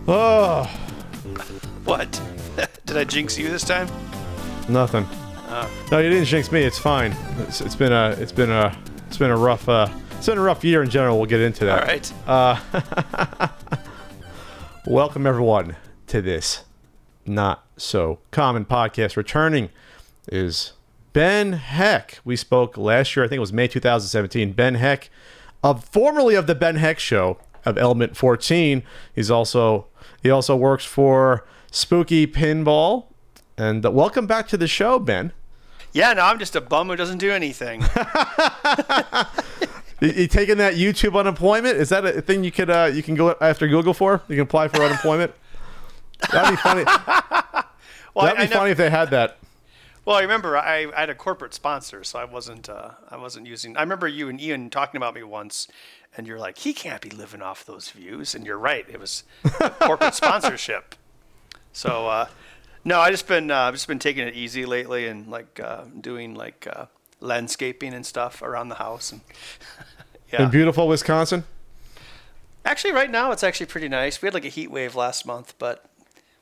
Oh, What? Did I jinx you this time? nothing. No, you didn't jinx me. It's fine. It's been a rough year in general. We'll get into that. All right. Welcome everyone to this not so common podcast. Returning is Ben Heck. We spoke last year. I think it was May 2017. Ben Heck, formerly of the Ben Heck Show of Element 14. He also works for Spooky Pinball. And welcome back to the show, Ben. Yeah, no, I'm just a bum who doesn't do anything. You taking that YouTube unemployment? Is that a thing you can go after Google for? You can apply for unemployment? That'd be funny. Well, That'd be funny if they had that. Well, I remember I had a corporate sponsor, so I wasn't using. I remember you and Ian talking about me once, and you're like, he can't be living off those views, and you're right. It was corporate sponsorship. So no, I've just been taking it easy lately, and doing landscaping and stuff around the house, and yeah. In beautiful Wisconsin. Actually, right now it's actually pretty nice. We had like a heat wave last month, but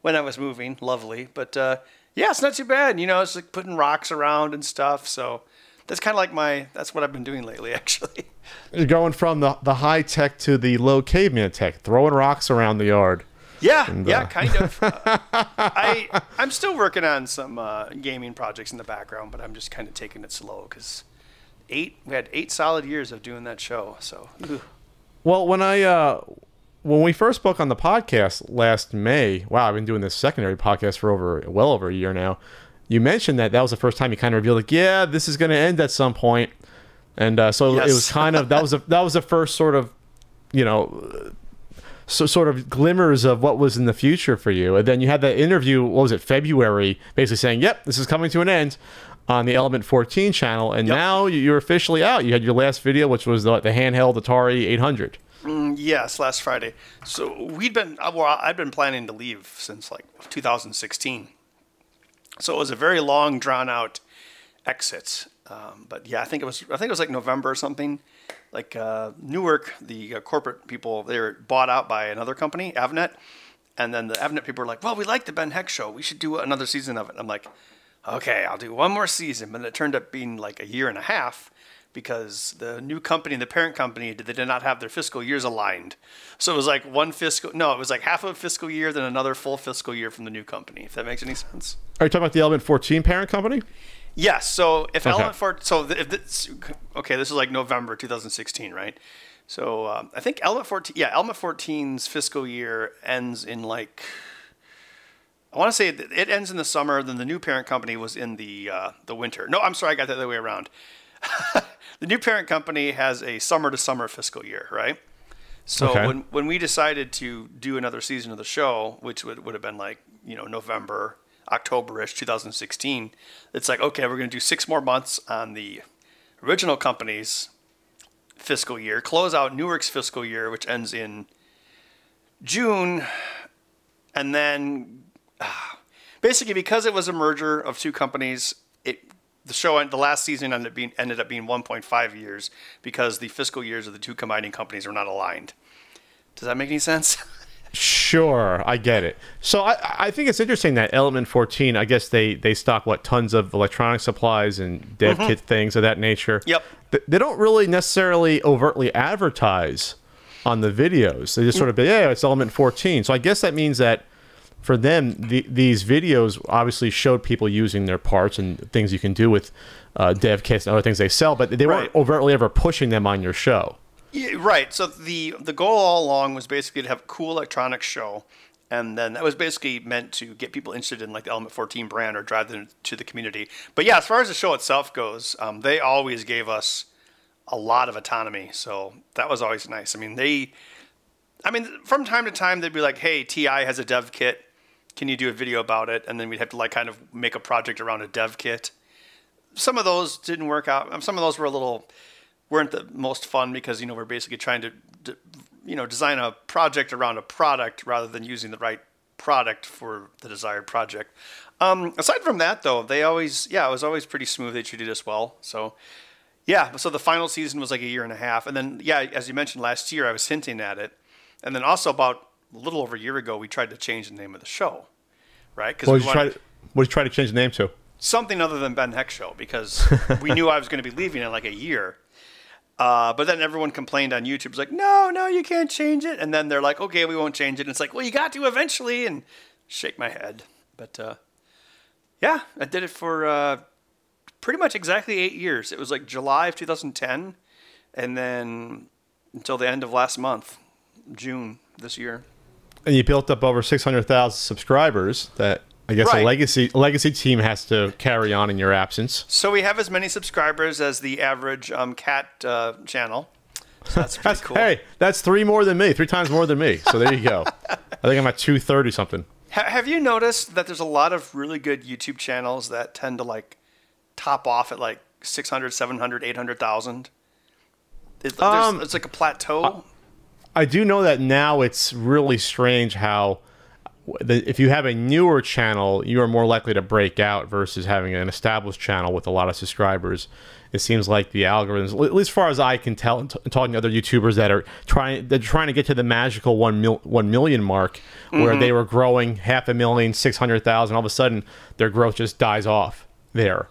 when I was moving, lovely. But yeah, it's not too bad. You know, it's like putting rocks around and stuff. So that's kind of like that's what I've been doing lately, actually. You're going from the high tech to the low caveman tech, throwing rocks around the yard. Yeah, kind of. I'm still working on some gaming projects in the background, but I'm just kind of taking it slow because we had 8 solid years of doing that show. So, well, when we first spoke on the podcast last May, wow, I've been doing this secondary podcast for well over a year now. You mentioned that was the first time you kind of revealed, like, yeah, this is going to end at some point, and so yes. It was kind of that was the first sort of, sort of glimmers of what was in the future for you. And then you had that interview, what was it, February, basically saying, yep, this is coming to an end on the Element 14 channel. And now you're officially out. You had your last video, which was the handheld Atari 800. Yes, last Friday. So I'd been planning to leave since like 2016. So it was a very long, drawn out exit. But yeah, I think it was like November or something. Like Newark, the corporate people, they were bought out by another company, Avnet. And then the Avnet people were like, well, we like the Ben Heck Show. We should do another season of it. I'm like, okay, I'll do one more season. But it turned up being like a year and a half because the new company, the parent company, they did not have their fiscal years aligned. So it was like it was like half of a fiscal year, then another full fiscal year from the new company, if that makes any sense. Are you talking about the Element 14 parent company? Yes. So if okay. Element 14, this is like November 2016, right? So I think Element 14's fiscal year ends in like, I want to say it ends in the summer. Then the new parent company was in the winter. No, I'm sorry, I got that the other way around. The new parent company has a summer to summer fiscal year, right? So okay. when we decided to do another season of the show, which would have been like November, October-ish 2016, it's like, okay, we're going to do 6 more months on the original company's fiscal year, close out Newark's fiscal year, which ends in June, and then basically because it was a merger of 2 companies, the last season ended up being 1.5 years because the fiscal years of the 2 combining companies are not aligned. Does that make any sense? Sure, I get it. So I think it's interesting that Element 14, I guess they stock tons of electronic supplies and dev kit things of that nature. Yep. They don't really necessarily overtly advertise on the videos. They just sort of it's Element 14. So I guess that means that for them, these videos obviously showed people using their parts and things you can do with dev kits and other things they sell, but they weren't overtly ever pushing them on your show. Yeah, right. So the goal all along was basically to have a cool electronics show, and then that was basically meant to get people interested in like the Element 14 brand or drive them to the community. But yeah, as far as the show itself goes, they always gave us a lot of autonomy, so that was always nice. From time to time they'd be like, "Hey, TI has a dev kit. Can you do a video about it?" And then we'd have to kind of make a project around a dev kit. Some of those didn't work out. Some of those weren't the most fun because, we're basically trying to design a project around a product rather than using the right product for the desired project. Aside from that, though, it was always pretty smooth. They treated us well. So, yeah, so the final season was like a year and a half. And then, yeah, as you mentioned last year, I was hinting at it. And then also about a little over a year ago, we tried to change the name of the show, right? Because what did you try to change the name to? Something other than Ben Heck Show, because we knew I was going to be leaving in like a year. But then everyone complained on YouTube. It's like, no, you can't change it. And then they're like, okay, we won't change it. And it's like, well, you got to eventually. And shake my head. But yeah, I did it for pretty much exactly 8 years. It was like July of 2010. And then until the end of last month, June this year. And you built up over 600,000 subscribers that I guess Right. a legacy team has to carry on in your absence. So we have as many subscribers as the average cat channel. So that's pretty cool. Hey, that's 3 times more than me. So there you go. I think I'm at 230 something. Have you noticed that there's a lot of really good YouTube channels that tend to like top off at like 600, 700, 800,000? It's like a plateau. I do know that now it's really strange how if you have a newer channel, you are more likely to break out versus having an established channel with a lot of subscribers. It seems like the algorithms, at least as far as I can tell, talking to other YouTubers that are trying to get to the magical 1 million mark, where they were growing 500,000, 600,000, all of a sudden their growth just dies off there.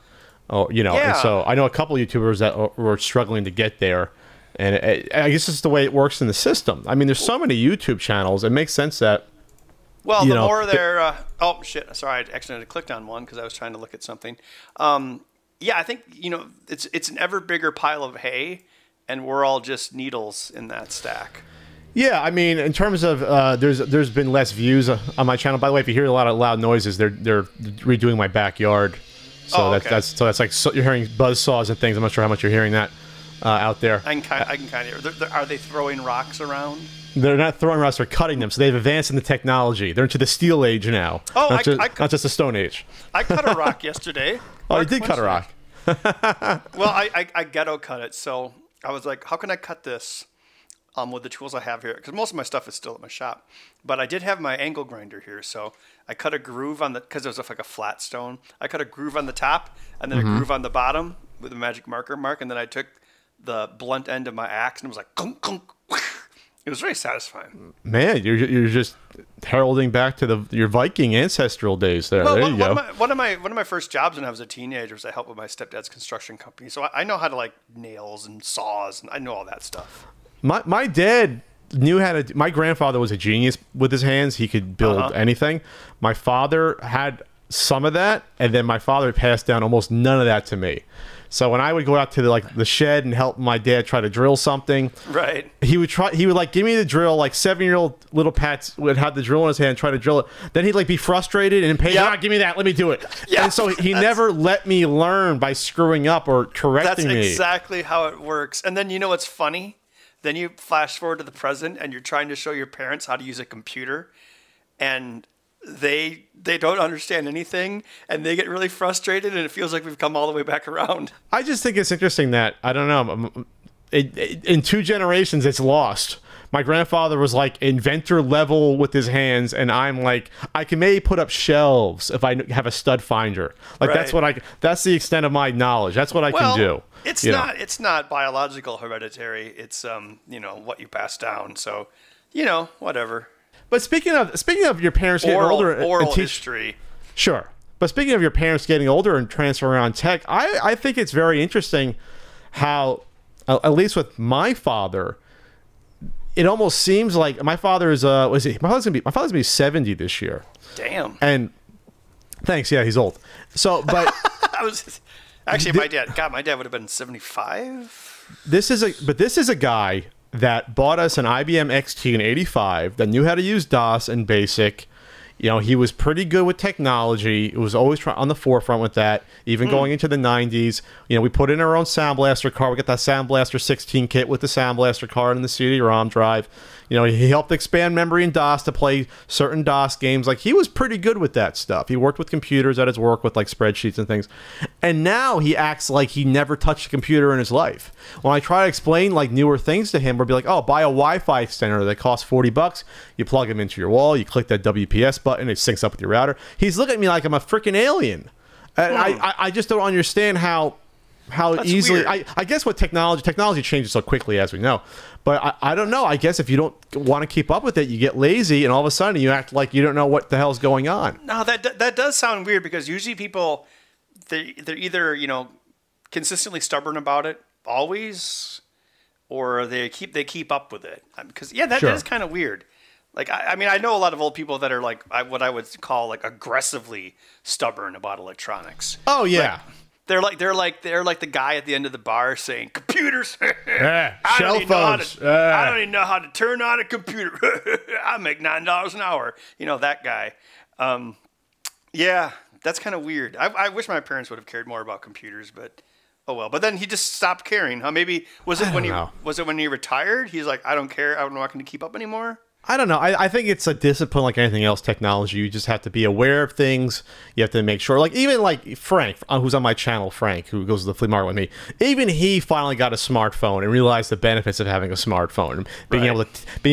Oh, and so I know a couple of YouTubers that were struggling to get there. And I guess it's the way it works in the system. I mean, there's so many YouTube channels. It makes sense that. Well, the more they're... oh, shit. Sorry, I accidentally clicked on one because I was trying to look at something. Yeah, I think, it's an ever bigger pile of hay, and we're all just needles in that stack. Yeah, I mean, in terms of... there's been less views on my channel. By the way, if you hear a lot of loud noises, they're redoing my backyard. So that's like you're hearing buzz saws and things. I'm not sure how much you're hearing that out there. I can kind of hear. Are they throwing rocks around? They're not throwing rocks, they're cutting them. So they've advanced in the technology. They're into the steel age now. Oh, not just the stone age. I cut a rock yesterday. Oh, you did cut a rock. Well, I ghetto cut it. So I was like, how can I cut this with the tools I have here? Because most of my stuff is still at my shop. But I did have my angle grinder here. So I cut a groove on because it was like a flat stone. I cut a groove on the top and then a groove on the bottom with a magic marker mark. And then I took the blunt end of my axe and it was like, gunk, gunk. It was very satisfying. Man, you're just heralding back to your Viking ancestral days there. Well, there you go. One of my first jobs when I was a teenager was I helped with my stepdad's construction company. So I know how to like nails and saws, and I know all that stuff. My dad knew how to. My grandfather was a genius with his hands. He could build anything. My father had some of that, and then my father passed down almost none of that to me. So when I would go out to the shed and help my dad try to drill something, right? He would like give me the drill. Like 7-year-old little Pat would have the drill in his hand, try to drill it. Then he'd like be frustrated and impatient. Yep. Give me that. Let me do it. Yep. And so he never let me learn by screwing up or correcting me. That's exactly how it works. And then you know what's funny? Then you flash forward to the present and you're trying to show your parents how to use a computer, and they don't understand anything and they get really frustrated, and it feels like we've come all the way back around. I just think it's interesting that, I don't know, in 2 generations it's lost. My grandfather was like inventor level with his hands, and I'm like, I can maybe put up shelves if I have a stud finder. Like that's the extent of my knowledge. That's what I can do. It's not biological hereditary. It's what you pass down. So, whatever. But speaking of your parents getting older and history. Sure. But speaking of your parents getting older and transferring on tech, I think it's very interesting how, at least with my father, it almost seems like my father is my father's gonna be 70 this year. Damn. And thanks, yeah, he's old. So, but my dad would have been 75. This is a guy that bought us an IBM XT in '85 that knew how to use DOS and BASIC. He was pretty good with technology. It was always on the forefront with that, even going into the 90s. We put in our own Sound Blaster card. We got that Sound Blaster 16 kit with the Sound Blaster card and the CD-ROM drive. He helped expand memory in DOS to play certain DOS games. Like, he was pretty good with that stuff. He worked with computers at his work with, like, spreadsheets and things. And now he acts like he never touched a computer in his life. When I try to explain, like, newer things to him, we'll be like, oh, buy a Wi-Fi extender that costs $40. You plug them into your wall. You click that WPS button. It syncs up with your router. He's looking at me like I'm a freaking alien. And I just don't understand how how That's easily weird. I guess what technology changes so quickly, as we know, but I don't know. I guess if you don't want to keep up with it, you get lazy, and all of a sudden you act like you don't know what the hell's going on. No, that does sound weird, because usually people, they're either, consistently stubborn about it always, or they keep up with it. Because that Sure. is kind of weird. Like, I mean, I know a lot of old people that are like what I would call like aggressively stubborn about electronics. Oh yeah. They're like the guy at the end of the bar saying, "Computers, Yeah, I cell don't even know how phones. to, I don't even know how to turn on a computer. I make $9 an hour." That guy. Yeah, that's kind of weird. I wish my parents would have cared more about computers, but oh well. But then he just stopped caring. Huh? Maybe was it when he retired? He's like, "I don't care. I'm not going to keep up anymore." I don't know. I think it's a discipline like anything else, technology. You just have to be aware of things. You have to make sure. Like, even like Frank, who's on my channel, Frank, who goes to the flea market with me, even he finally got a smartphone and realized the benefits of having a smartphone. And being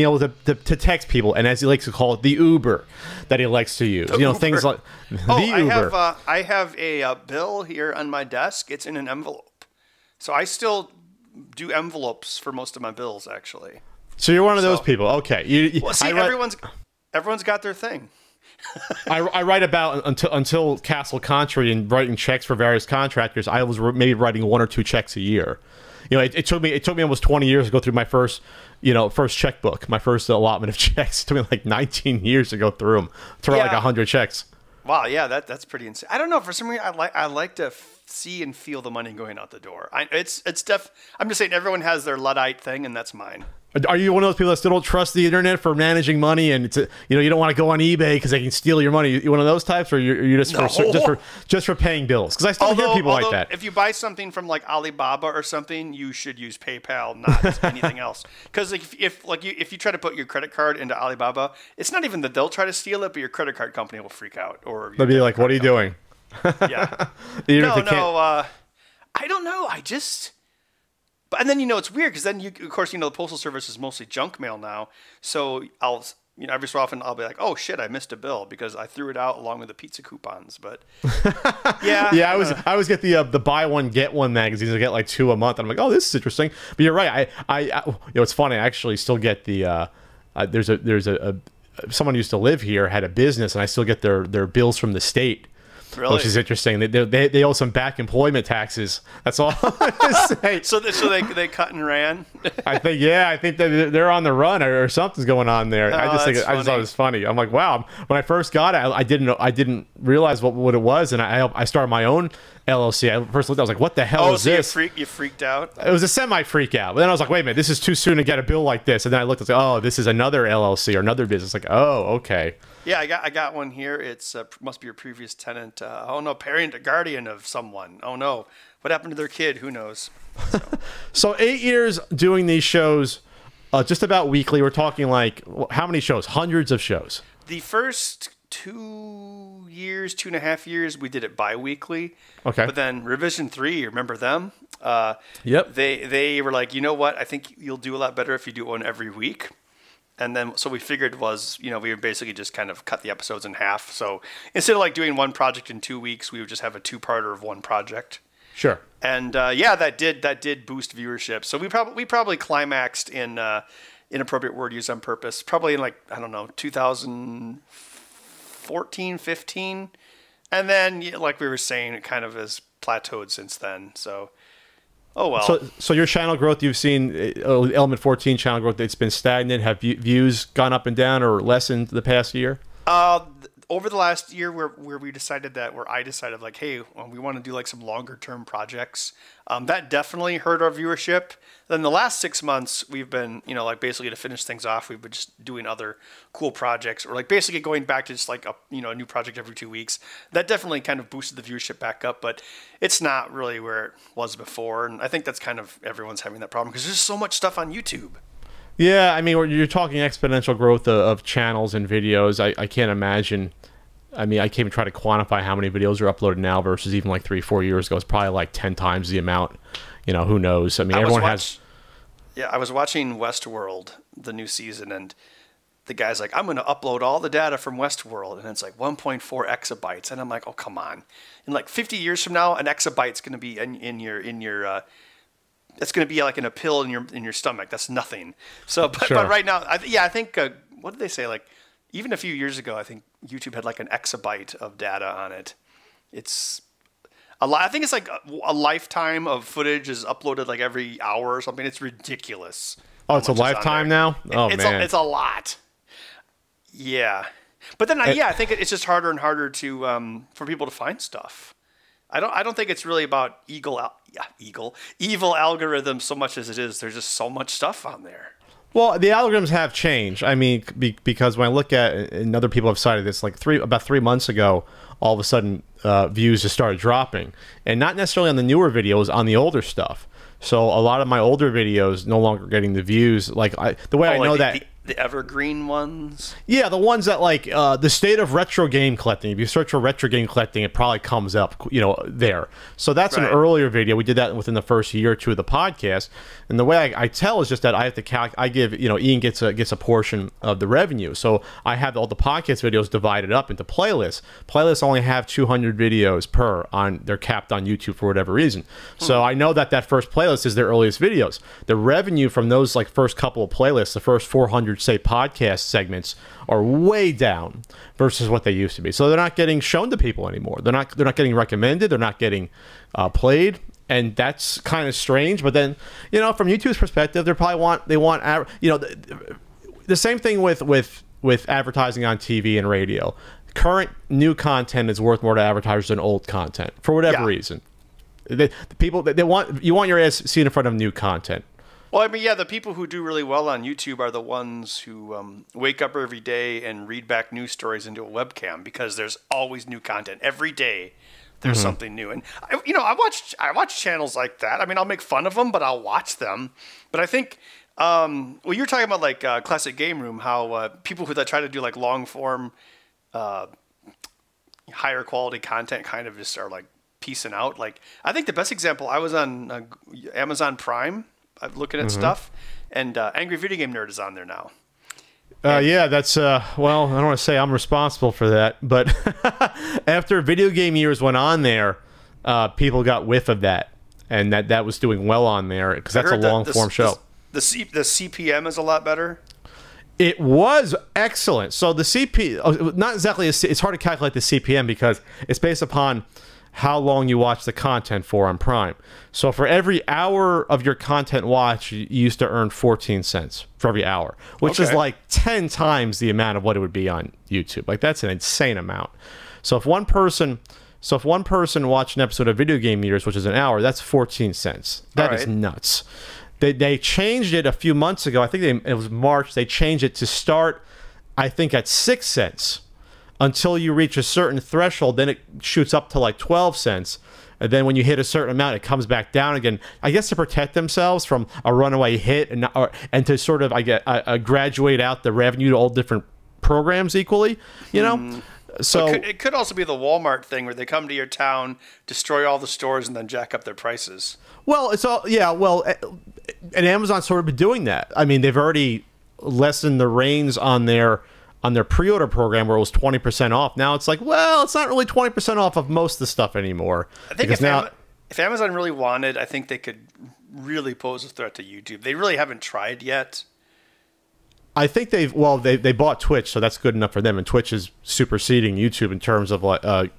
able to text people, and as he likes to call it, the Uber that he likes to use. Things like the Uber. I have a bill here on my desk. It's in an envelope. So I still do envelopes for most of my bills, actually. So you're one of those people. Okay. Well, see, everyone's got their thing. I write about until Castle Contrary and writing checks for various contractors. I was maybe writing 1 or 2 checks a year. It took me almost 20 years to go through my first checkbook, my first allotment of checks. It took me like 19 years to go through them, to write like 100 checks. Wow, yeah, that's pretty insane. I don't know, for some reason I like to see and feel the money going out the door. I'm just saying, everyone has their Luddite thing, and that's mine. Are you one of those people that still don't trust the internet for managing money, and you don't want to go on eBay because they can steal your money? You one of those types, or you're just for paying bills? Because I still hear people like that. If you buy something from like Alibaba or something, you should use PayPal, not anything else. Because if you try to put your credit card into Alibaba, it's not even that they'll try to steal it, but your credit card company will freak out. Or they'll be like, "What are you doing?" Yeah. I don't know. And then, it's weird, because then of course, the Postal Service is mostly junk mail now. So I'll, every so often I'll be like, "Oh shit, I missed a bill because I threw it out along with the pizza coupons." But yeah. Yeah, I always get the buy one get one magazines. I get like 2 a month. I'm like, "Oh, this is interesting." But you're right. It's funny. I actually still get the there's someone who used to live here, had a business, and I still get their bills from the state. Really? Which is interesting. They owe some back employment taxes. That's all I'm gonna say. So they cut and ran. I think that they're on the run, or something's going on there. I just thought it was funny. I'm like, wow. When I first got it, I didn't realize what it was, and I started my own LLC. I first looked, I was like, what the hell is this? You freaked out? It was a semi freak out. But then I was like, wait a minute, this is too soon to get a bill like this. And then I looked and said, oh, this is another LLC or another business. Like, oh, okay. Yeah, I got one here. It's must be your previous tenant. Oh no, parent or guardian of someone. Oh no, what happened to their kid? Who knows? So 8 years doing these shows, just about weekly. We're talking like how many shows? Hundreds of shows. The first 2.5 years, we did it bi-weekly. Okay. But then Revision 3, remember them? Yep. They were like, you know what? I think you'll do a lot better if you do one every week. And then, so we figured we would basically just kind of cut the episodes in half. So instead of like doing one project in 2 weeks, we would just have a 2-parter of one project. Sure. And that did boost viewership. So we probably climaxed in inappropriate word used on purpose, probably in 2014, 15. And then, like we were saying, it kind of has plateaued since then. So, oh well. So your channel growth, you've seen Element 14 channel growth, it's been stagnant. Have views gone up and down or lessened the past year? Over the last year, where I decided like, hey, we want to do like some longer term projects. That definitely hurt our viewership. Then the last 6 months, we've been, like basically to finish things off, we've been just doing other cool projects, or like basically going back to just like a new project every 2 weeks. That definitely kind of boosted the viewership back up, but it's not really where it was before. And I think that's kind of everyone's having that problem because there's so much stuff on YouTube. Yeah, I mean, you're talking exponential growth of channels and videos. I can't imagine. I mean, I can't even try to quantify how many videos are uploaded now versus even like 3-4 years ago. It's probably like 10 times the amount. Who knows? I mean, everyone has. Yeah, I was watching Westworld, the new season, and the guy's like, I'm going to upload all the data from Westworld, and it's like 1.4 exabytes, and I'm like, oh, come on. In like 50 years from now, an exabyte's going to be in your it's going to be like in a pill in your stomach. That's nothing. So, but right now, I think what did they say? Like even a few years ago, I think YouTube had like an exabyte of data on it. It's a lot. I think it's like a lifetime of footage is uploaded like every hour or something. It's ridiculous. Oh, it's a lifetime now? Oh, man. It's a lot. Yeah. But then, I think it's just harder and harder to for people to find stuff. I don't think it's really about evil algorithms so much as it is there's just so much stuff on there. Well, the algorithms have changed. I mean, because when I look at, and other people have cited this, like about 3 months ago, all of a sudden views just started dropping, and not necessarily on the newer videos, on the older stuff. So a lot of my older videos no longer getting the views. Like the way I know that. The evergreen ones? Yeah, the ones that like the state of retro game collecting. If you search for retro game collecting, it probably comes up, there. So that's an earlier video. We did that within the first year or two of the podcast. And the way I tell is just that I have to I give, Ian gets a portion of the revenue. So I have all the podcast videos divided up into playlists. Playlists only have 200 videos per they're capped on YouTube for whatever reason. So I know that first playlist is their earliest videos. The revenue from those like first couple of playlists, the first 400 say podcast segments, are way down versus what they used to be. So they're not getting shown to people anymore. They're not getting recommended. They're not getting played, and that's kind of strange. But then, from YouTube's perspective, they want the same thing with advertising on TV and radio. Current new content is worth more to advertisers than old content for whatever reason. The people you want your ass seen in front of new content. Well, I mean, the people who do really well on YouTube are the ones who wake up every day and read back news stories into a webcam, because there's always new content. Every day there's something new. And, I watch channels like that. I mean, I'll make fun of them, but I'll watch them. But I think, you're talking about like Classic Game Room, how people that try to do like long form, higher quality content kind of just are like piecing out. Like, I think the best example, I was on Amazon Prime. I'm looking at stuff, and Angry Video Game Nerd is on there now. That's well, I don't want to say I'm responsible for that, but after Video Game Years went on there, people got whiff of that, and that was doing well on there, because that's a long form show. The CPM is a lot better. It was excellent. So the not exactly. It's hard to calculate the CPM because it's based upon how long you watch the content for on Prime. So for every hour of your content watch, you used to earn 14 cents for every hour, which is like 10 times the amount of what it would be on YouTube. Like, that's an insane amount. So if one person watched an episode of Video Game Years, which is an hour, that's 14 cents. That is nuts. They changed it a few months ago. I think it was March. They changed it to start, I think, at 6 cents. Until you reach a certain threshold, then it shoots up to like 12 cents. And then when you hit a certain amount, it comes back down again. I guess to protect themselves from a runaway hit and to sort of graduate out the revenue to all different programs equally, So it could also be the Walmart thing where they come to your town, destroy all the stores, and then jack up their prices. Well, it's all and Amazon's sort of been doing that. I mean, they've already lessened the reins on their pre-order program where it was 20% off. Now it's like, well, it's not really 20% off of most of the stuff ananymore. I think if Amazon really wanted, I think they could really pose a threat to YouTube. They really haven't tried yet. I think they bought Twitch, so that's good enough for them. And Twitch is superseding YouTube in terms of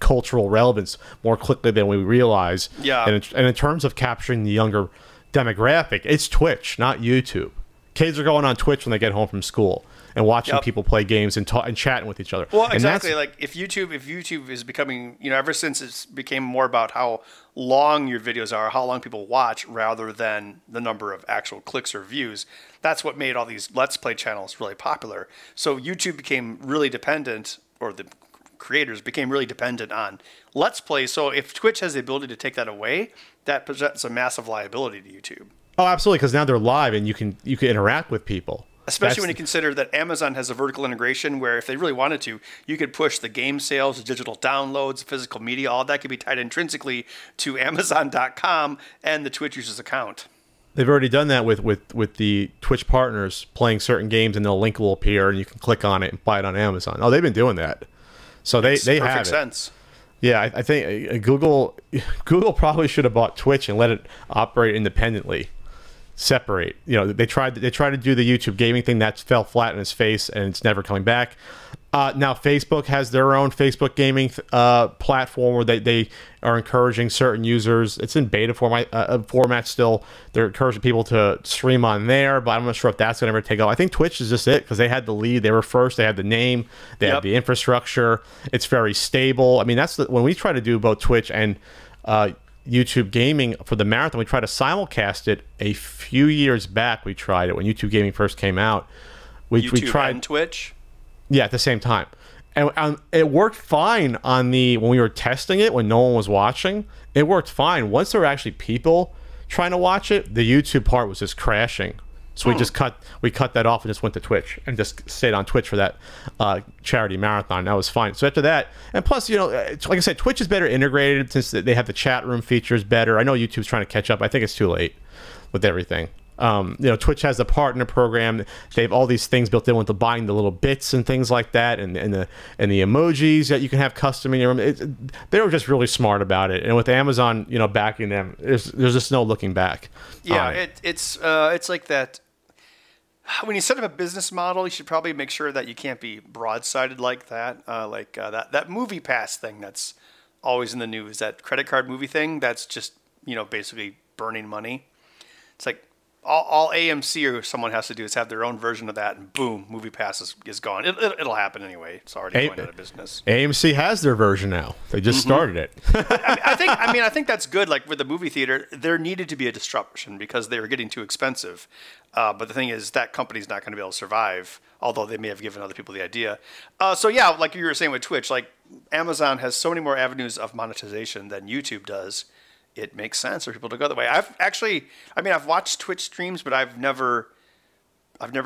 cultural relevance more quickly than we realize. Yeah. And in terms of capturing the younger demographic, it's Twitch, not YouTube. Kids are going on Twitch when they get home from school and watching people play games and chatting with each other. Well, exactly. Like if YouTube is becoming, ever since it's became more about how long your videos are, how long people watch, rather than the number of actual clicks or views, that's what made all these Let's Play channels really popular. So YouTube became really dependent, or the creators became really dependent on Let's Play. So if Twitch has the ability to take that away, that presents a massive liability to YouTube. Oh, absolutely, because now they're live and you can interact with people. Especially when you consider that Amazon has a vertical integration where if they really wanted to, you could push the game sales, the digital downloads, physical media, all that could be tied intrinsically to Amazon.com and the Twitch user's account. They've already done that with the Twitch partners playing certain games, and the link will appear, and you can click on it and buy it on Amazon. Oh, they've been doing that, so they have perfect it. sense. Yeah, I think Google probably should have bought Twitch and let it operate independently, separate. They tried to do the YouTube gaming thing, that fell flat in its face, and it's never coming back. Now Facebook has their own Facebook gaming platform where they are encouraging certain users. It's in beta format still. They're encouraging people to stream on there, but I'm not sure if that's going to ever take off. I think Twitch is just it because they had the lead. They were first. They had the name. They had the infrastructure. It's very stable. I mean, when we try to do both Twitch and YouTube gaming for the marathon, we tried to simulcast it a few years back. We tried it when YouTube gaming first came out. We tried and Twitch. Yeah, at the same time. And it worked fine when we were testing it, when no one was watching. It worked fine. Once there were actually people trying to watch it, the YouTube part was just crashing. So we cut that off and just went to Twitch and just stayed on Twitch for that charity marathon. That was fine. So after that, and plus, like I said, Twitch is better integrated since they have the chat room features better. I know YouTube's trying to catch up. I think it's too late with everything. Twitch has the partner program. They have all these things built in with the buying the little bits and things like that, and the emojis that you can have custom in your room. They were just really smart about it. And with Amazon, backing them, there's just no looking back. Yeah, it's like that. When you set up a business model, you should probably make sure that you can't be broadsided like that. That movie pass thing that's always in the news, that credit card movie thing. That's just basically burning money. It's like. All AMC or someone has to do is have their own version of that, and boom, Movie Pass is gone. It'll happen anyway. It's already going out of business. AMC has their version now. They just started it. I think that's good. Like with the movie theater, there needed to be a disruption because they were getting too expensive. But the thing is, that company's not going to be able to survive, although they may have given other people the idea. So yeah, like you were saying with Twitch, like Amazon has so many more avenues of monetization than YouTube does. It makes sense for people to go that way. I've watched Twitch streams, but I've never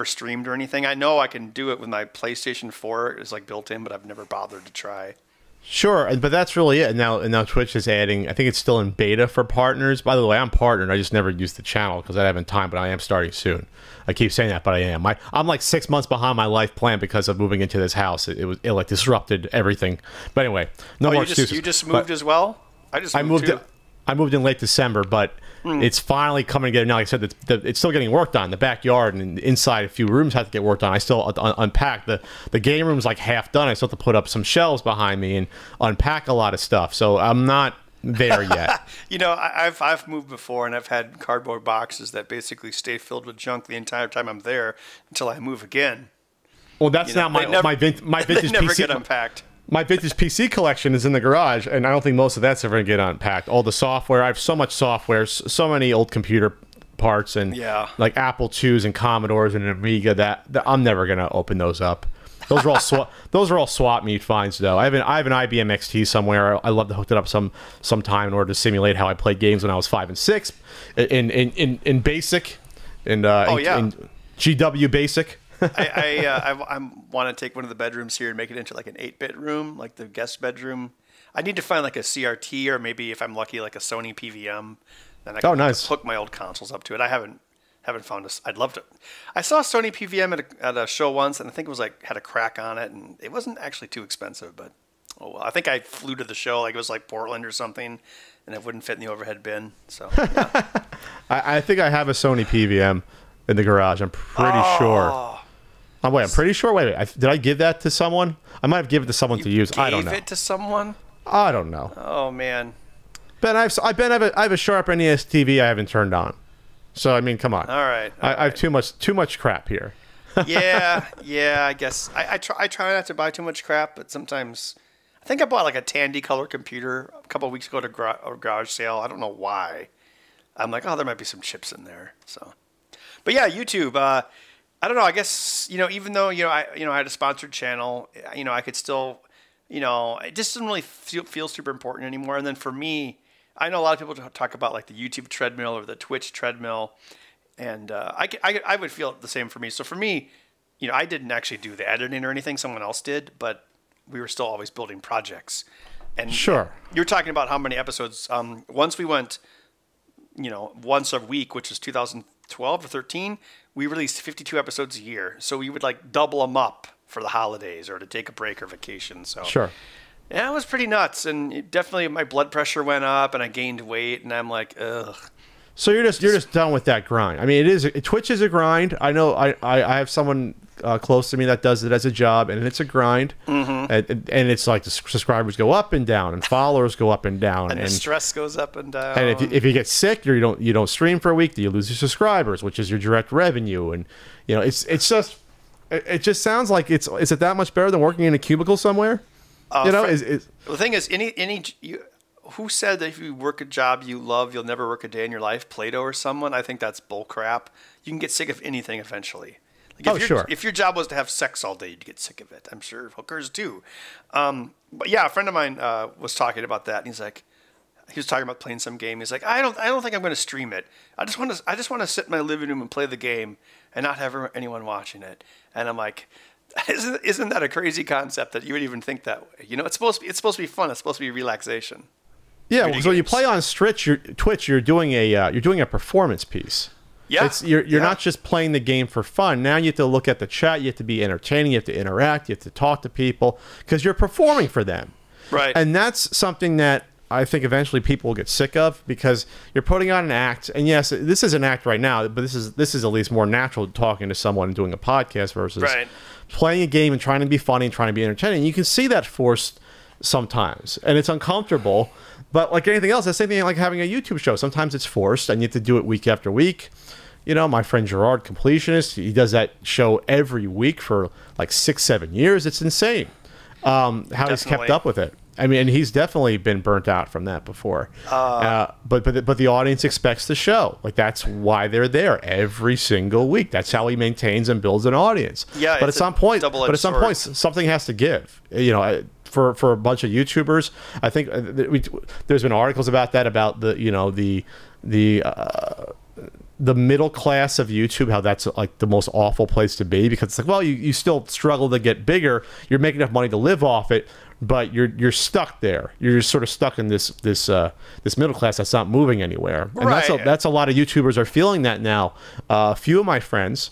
streamed or anything. I know I can do it with my PlayStation 4. It's like built in, but I've never bothered to try. Sure, but that's really it. Now Twitch is adding, I think it's still in beta for partners. By the way, I'm partnered. I just never used the channel because I haven't time, but I am starting soon. I keep saying that, but I am. I'm like 6 months behind my life plan because of moving into this house. It like disrupted everything. But anyway, more excuses. You just moved as well? I moved too. I moved in late December, but it's finally coming together now. Like I said, it's still getting worked on. The backyard and inside, a few rooms have to get worked on. I still unpack. The game room's like half done. I still have to put up some shelves behind me and unpack a lot of stuff. So I'm not there yet. I've moved before, and I've had cardboard boxes that basically stay filled with junk the entire time I'm there until I move again. Well, that's not my vintage they never PC. Get unpacked. My vintage PC collection is in the garage, and I don't think most of that's ever going to get unpacked. All the software, I have so much software, so many old computer parts, and like Apple IIs and Commodores and Amiga that I'm never going to open those up. Those are all swap meet finds, though. I have an IBM XT somewhere. I love to hook it up sometime in order to simulate how I played games when I was 5 and 6 in BASIC in GW BASIC. I want to take one of the bedrooms here and make it into like an 8-bit room, like the guest bedroom. I need to find like a CRT or maybe if I'm lucky, like a Sony PVM. Then I can hook my old consoles up to it. I haven't found this. I'd love to. I saw a Sony PVM at a show once, and I think it was like had a crack on it, and it wasn't actually too expensive. But oh well, I think I flew to the show like it was like Portland or something, and it wouldn't fit in the overhead bin. So yeah. I think I have a Sony PVM in the garage. I'm pretty sure. I'm pretty sure. Wait, did I give that to someone? I might have given it to someone to use. I don't know. Gave it to someone? I don't know. Oh man. Ben, I have a sharp NES TV I haven't turned on. So I mean, come on. All right. I have too much crap here. yeah. I guess I try not to buy too much crap, but sometimes I think I bought like a Tandy color computer a couple of weeks ago at a garage sale. I don't know why. I'm like, oh, there might be some chips in there. So, but yeah, YouTube. I don't know. I guess even though I had a sponsored channel, I could still, it just doesn't really feel super important anymore. And then for me, I know a lot of people talk about like the YouTube treadmill or the Twitch treadmill, and I would feel the same for me. So for me, I didn't actually do the editing or anything; someone else did, but we were still always building projects. And sure, you're talking about how many episodes. Once we went once a week, which is 2012 or 13, we released 52 episodes a year. So we would like double them up for the holidays or to take a break or vacation. So Sure. yeah, it was pretty nuts. And definitely my blood pressure went up and I gained weight and I'm like, ugh. So you're just done with that grind. I mean, Twitch is a grind. I know I have someone close to me that does it as a job, and it's a grind. And it's like the subscribers go up and down, and followers go up and down, And the stress goes up and down. and if you get sick or you don't stream for a week, you lose your subscribers, which is your direct revenue. And it just sounds like is it that much better than working in a cubicle somewhere? The thing is, who said that if you work a job you love, you'll never work a day in your life? Plato or someone? I think that's bull crap. You can get sick of anything eventually. Like sure. If your job was to have sex all day, you'd get sick of it. I'm sure hookers do. But yeah, a friend of mine was talking about that, and he was talking about playing some game. He's like, I don't think I'm going to stream it. I just want to sit in my living room and play the game and not have anyone watching it. And I'm like, isn't that a crazy concept that you would even think that way? It's supposed to be fun. It's supposed to be relaxation. Yeah, so you play on Twitch. You're doing a performance piece. Yeah, you're not just playing the game for fun. Now you have to look at the chat. You have to be entertaining. You have to interact. You have to talk to people because you're performing for them. Right. And that's something that I think eventually people will get sick of because you're putting on an act. And yes, this is an act right now, but this is at least more natural talking to someone and doing a podcast versus playing a game and trying to be funny and trying to be entertaining. You can see that forced sometimes, and it's uncomfortable. But like anything else, the same thing like having a YouTube show. Sometimes it's forced, and you have to do it week after week. My friend Gerard, Completionist, he does that show every week for like 6-7 years. It's insane how he's kept up with it. I mean, he's definitely been burnt out from that before. But the audience expects the show. Like that's why they're there every single week. That's how he maintains and builds an audience. Yeah, but at some point, something has to give. For a bunch of YouTubers, I think there's been articles about that, about the middle class of YouTube, how that's like the most awful place to be, because it's like, well, you still struggle to get bigger. You're making enough money to live off it, but you're stuck there. You're just sort of stuck in this middle class that's not moving anywhere. And that's a lot of YouTubers are feeling that now. A few of my friends.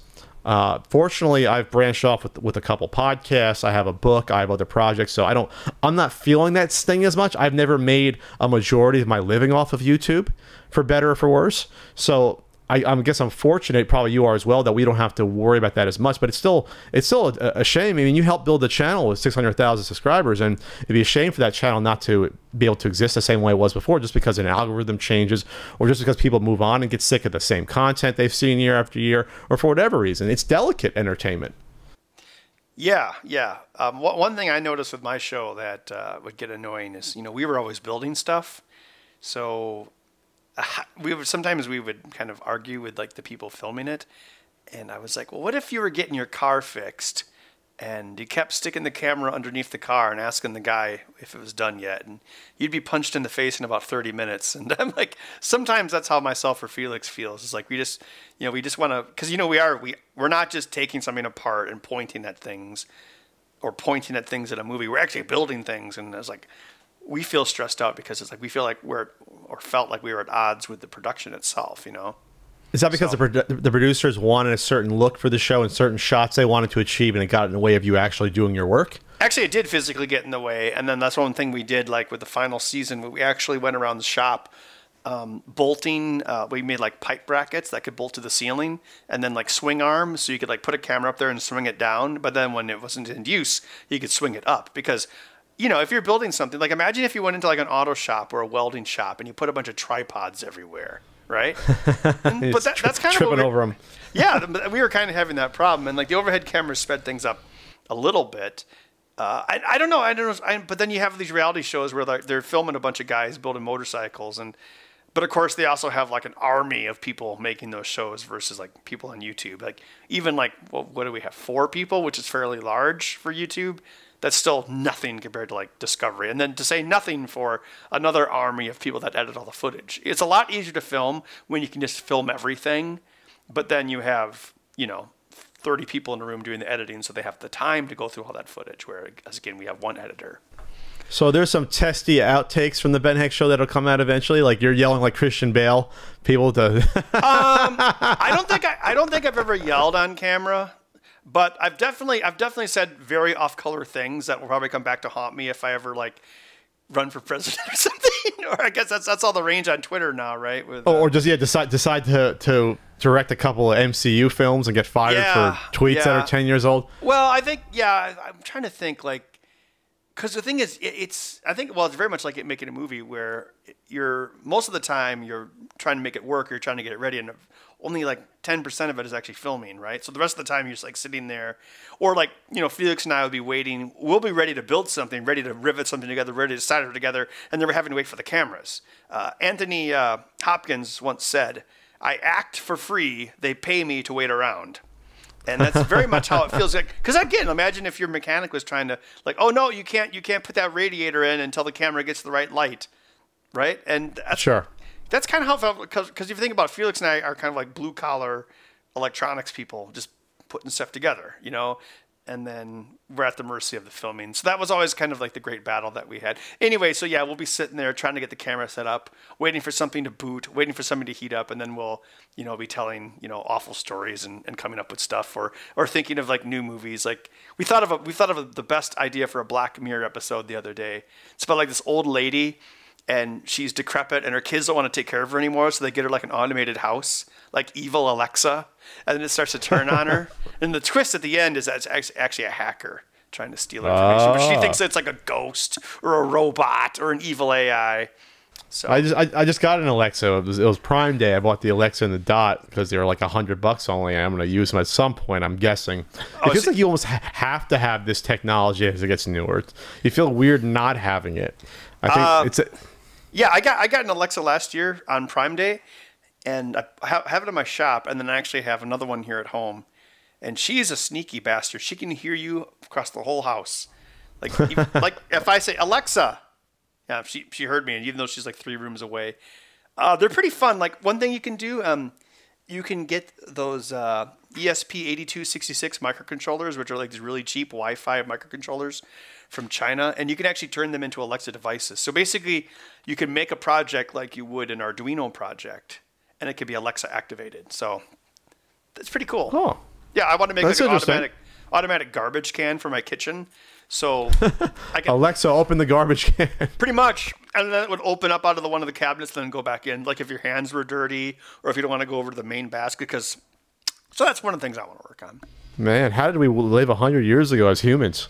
Fortunately, I've branched off with a couple podcasts. I have a book. I have other projects, so I'm not feeling that sting as much. I've never made a majority of my living off of YouTube, for better or for worse. So I guess I'm fortunate, probably you are as well, that we don't have to worry about that as much. But it's still a shame. I mean, you helped build the channel with 600,000 subscribers, and it'd be a shame for that channel not to be able to exist the same way it was before, just because an algorithm changes, or just because people move on and get sick of the same content they've seen year after year, or for whatever reason. It's delicate entertainment. Yeah. One thing I noticed with my show that would get annoying is, we were always building stuff, so sometimes we would kind of argue with like the people filming it, and I was like, well, what if you were getting your car fixed and you kept sticking the camera underneath the car and asking the guy if it was done yet, and you'd be punched in the face in about 30 minutes. And I'm like, sometimes that's how myself or Felix feels. It's like we just want to, because we're not just taking something apart and pointing at things or pointing at things in a movie. We're actually building things, and I was like, we feel stressed out because it's like we feel like felt like we were at odds with the production itself, Is that because the producers wanted a certain look for the show and certain shots they wanted to achieve, and it got in the way of you actually doing your work? Actually, it did physically get in the way, and then that's one thing we did, like with the final season. We actually went around the shop bolting. We made like pipe brackets that could bolt to the ceiling, and then like swing arms, so you could like put a camera up there and swing it down. But then when it wasn't in use, you could swing it up, because if you're building something, like imagine if you went into like an auto shop or a welding shop and you put a bunch of tripods everywhere, right? But that's kind of tripping over them. Yeah, we were kind of having that problem, and like the overhead cameras sped things up a little bit. I don't know. But then you have these reality shows where they're filming a bunch of guys building motorcycles, but of course they also have like an army of people making those shows versus like people on YouTube. Like even like, what do we have? 4 people, which is fairly large for YouTube. That's still nothing compared to like Discovery. And then to say nothing for another army of people that edit all the footage. It's a lot easier to film when you can just film everything, but then you have, 30 people in a room doing the editing, so they have the time to go through all that footage, whereas again, we have one editor. So there's some testy outtakes from the Ben Heck Show that'll come out eventually. Like you're yelling like Christian Bale. People to. I don't think I've ever yelled on camera, but I've definitely said very off-color things that will probably come back to haunt me if I ever like run for president or something. Or I guess that's all the range on Twitter now, right? With, or just decide to direct a couple of MCU films and get fired for tweets that are 10 years old. Well, I think I'm trying to think like. Because the thing is, it's very much like making a movie where most of the time you're trying to make it work, or you're trying to get it ready, and only like 10% of it is actually filming, right? So the rest of the time you're just like sitting there, or like, Felix and I will be waiting. We'll be ready to build something, ready to rivet something together, ready to solder it together, and then we're having to wait for the cameras. Anthony Hopkins once said, "I act for free, they pay me to wait around." And that's very much how it feels like. Because again, imagine if your mechanic was trying to like, oh no, you can't put that radiator in until the camera gets the right light, right? And that's kind of how it felt. Because if you think about it, Felix and I are kind of like blue collar electronics people, just putting stuff together, and then we're at the mercy of the filming. So that was always kind of like the great battle that we had. Anyway, so yeah, we'll be sitting there trying to get the camera set up, waiting for something to boot, waiting for something to heat up, and then we'll, be telling, awful stories and coming up with stuff or thinking of like new movies. Like we thought of the best idea for a Black Mirror episode the other day. It's about like this old lady, and she's decrepit, and her kids don't want to take care of her anymore, so they get her like an automated house, like evil Alexa, and then it starts to turn on her. And the twist at the end is that it's actually a hacker trying to steal her information, but she thinks it's like a ghost or a robot or an evil AI. So I just got an Alexa. It was Prime Day. I bought the Alexa and the Dot because they were like $100 only, and I'm going to use them at some point, I'm guessing. It feels like you almost have to have this technology as it gets newer. You feel weird not having it. I think I got an Alexa last year on Prime Day, and I have it in my shop, and then I actually have another one here at home. And she's a sneaky bastard. She can hear you across the whole house. Like if I say, Alexa, yeah, she heard me, and even though she's like 3 rooms away. They're pretty fun. Like one thing you can do, you can get those ESP8266 microcontrollers, which are like these really cheap Wi-Fi microcontrollers from China, and you can actually turn them into Alexa devices. So basically, you can make a project like you would an Arduino project, and it can be Alexa activated. So that's pretty cool. Oh. Yeah, I want to make like an automatic garbage can for my kitchen. So I can Alexa, open the garbage can. Pretty much. And then it would open up out of one of the cabinets and then go back in. Like if your hands were dirty or if you don't want to go over to the main basket. So that's one of the things I want to work on. Man, how did we live 100 years ago as humans?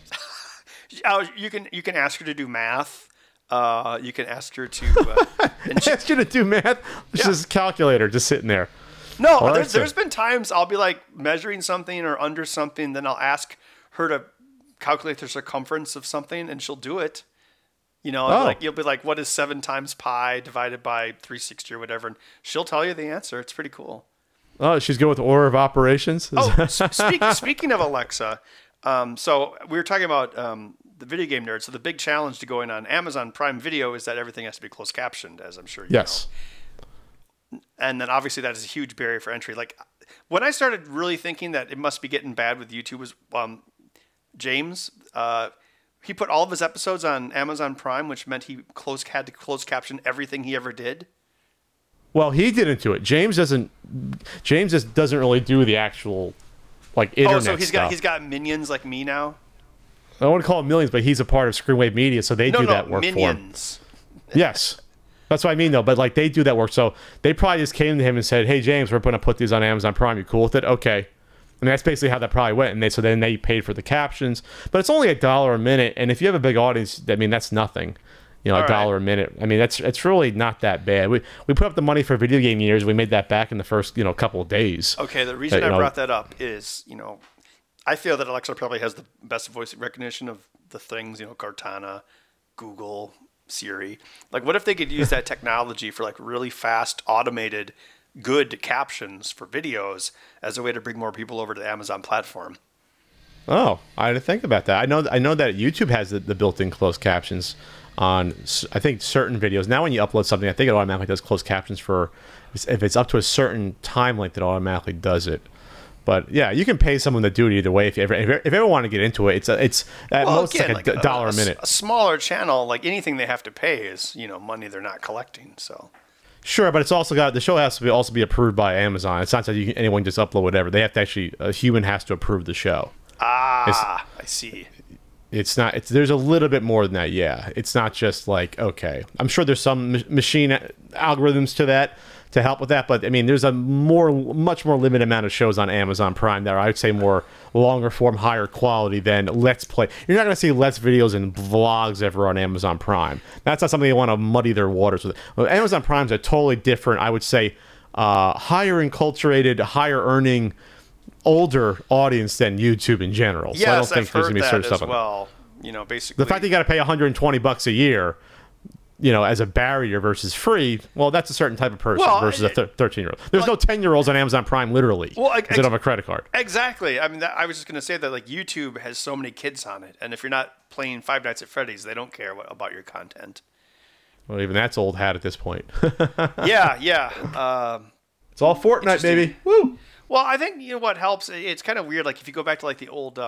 You can ask her to do math. You can ask her to... ask her to do math? It's just a calculator just sitting there. No, there's been times I'll be like measuring something or under something, then I'll ask her to calculate the circumference of something, and she'll do it. Like you'll be like, what is 7 times pi divided by 360 or whatever, and she'll tell you the answer. It's pretty cool. Oh, she's good with order of operations? Speaking of Alexa, so we were talking about the video game nerd. So the big challenge to going on Amazon Prime Video is that everything has to be closed captioned, as I'm sure you know. And then obviously that is a huge barrier for entry. Like when I started really thinking that it must be getting bad with YouTube was James. He put all of his episodes on Amazon Prime, which meant he had to close caption everything he ever did. Well, he didn't do it. James just doesn't really do the actual like internet so stuff. he's got minions like me now. I don't want to call him millions, but he's a part of Screenwave Media, so they do that work minions. for him. Yes. That's what I mean, though. But like they do that work, so they probably just came to him and said, "Hey, James, we're going to put these on Amazon Prime. You cool with it? Okay." I mean, that's basically how that probably went. And then they paid for the captions, but it's only $1 a minute. And if you have a big audience, I mean, that's nothing. $1 a minute. I mean, it's really not that bad. We put up the money for video game years. We made that back in the first couple of days. Okay, the reason I brought that up is I feel that Alexa probably has the best voice recognition of the things Cortana, Google, Siri. Like, what if they could use that technology for like really fast, automated, good captions for videos as a way to bring more people over to the Amazon platform? Oh, I didn't think about that. I know that YouTube has the built-in closed captions on, I think, certain videos. Now when you upload something, I think it automatically does closed captions for, if it's up to a certain time length, it automatically does it. But yeah, you can pay someone to do it either way. If you ever want to get into it, it's at most again, like a dollar a minute. A smaller channel, like anything they have to pay is money they're not collecting. So sure, but it's also got the show has to also be approved by Amazon. It's not that anyone just upload whatever. They have to actually a human has to approve the show. I see. It's not. There's a little bit more than that. Yeah, it's not just like okay. I'm sure there's some machine algorithms to that to help with that, but I mean, there's a much more limited amount of shows on Amazon Prime that are, I would say, more longer form, higher quality than Let's Play. You're not going to see Let's videos and vlogs ever on Amazon Prime. That's not something you want to muddy their waters with. Well, Amazon Prime's a totally different, I would say, higher enculturated, higher earning, older audience than YouTube in general. Yes, so I don't think I've there's heard going to be that stuff as well. Basically the fact that you got to pay $120 a year, as a barrier versus free, well, that's a certain type of person versus a 13-year-old. There's no 10-year-olds on Amazon Prime, literally, because they don't have a credit card. Exactly. I mean, I was just going to say that, like, YouTube has so many kids on it, and if you're not playing Five Nights at Freddy's, they don't care about your content. Well, even that's old hat at this point. Yeah. It's all Fortnite, baby. Woo! Well, I think, what helps, it's kind of weird, like, if you go back to, like, the old,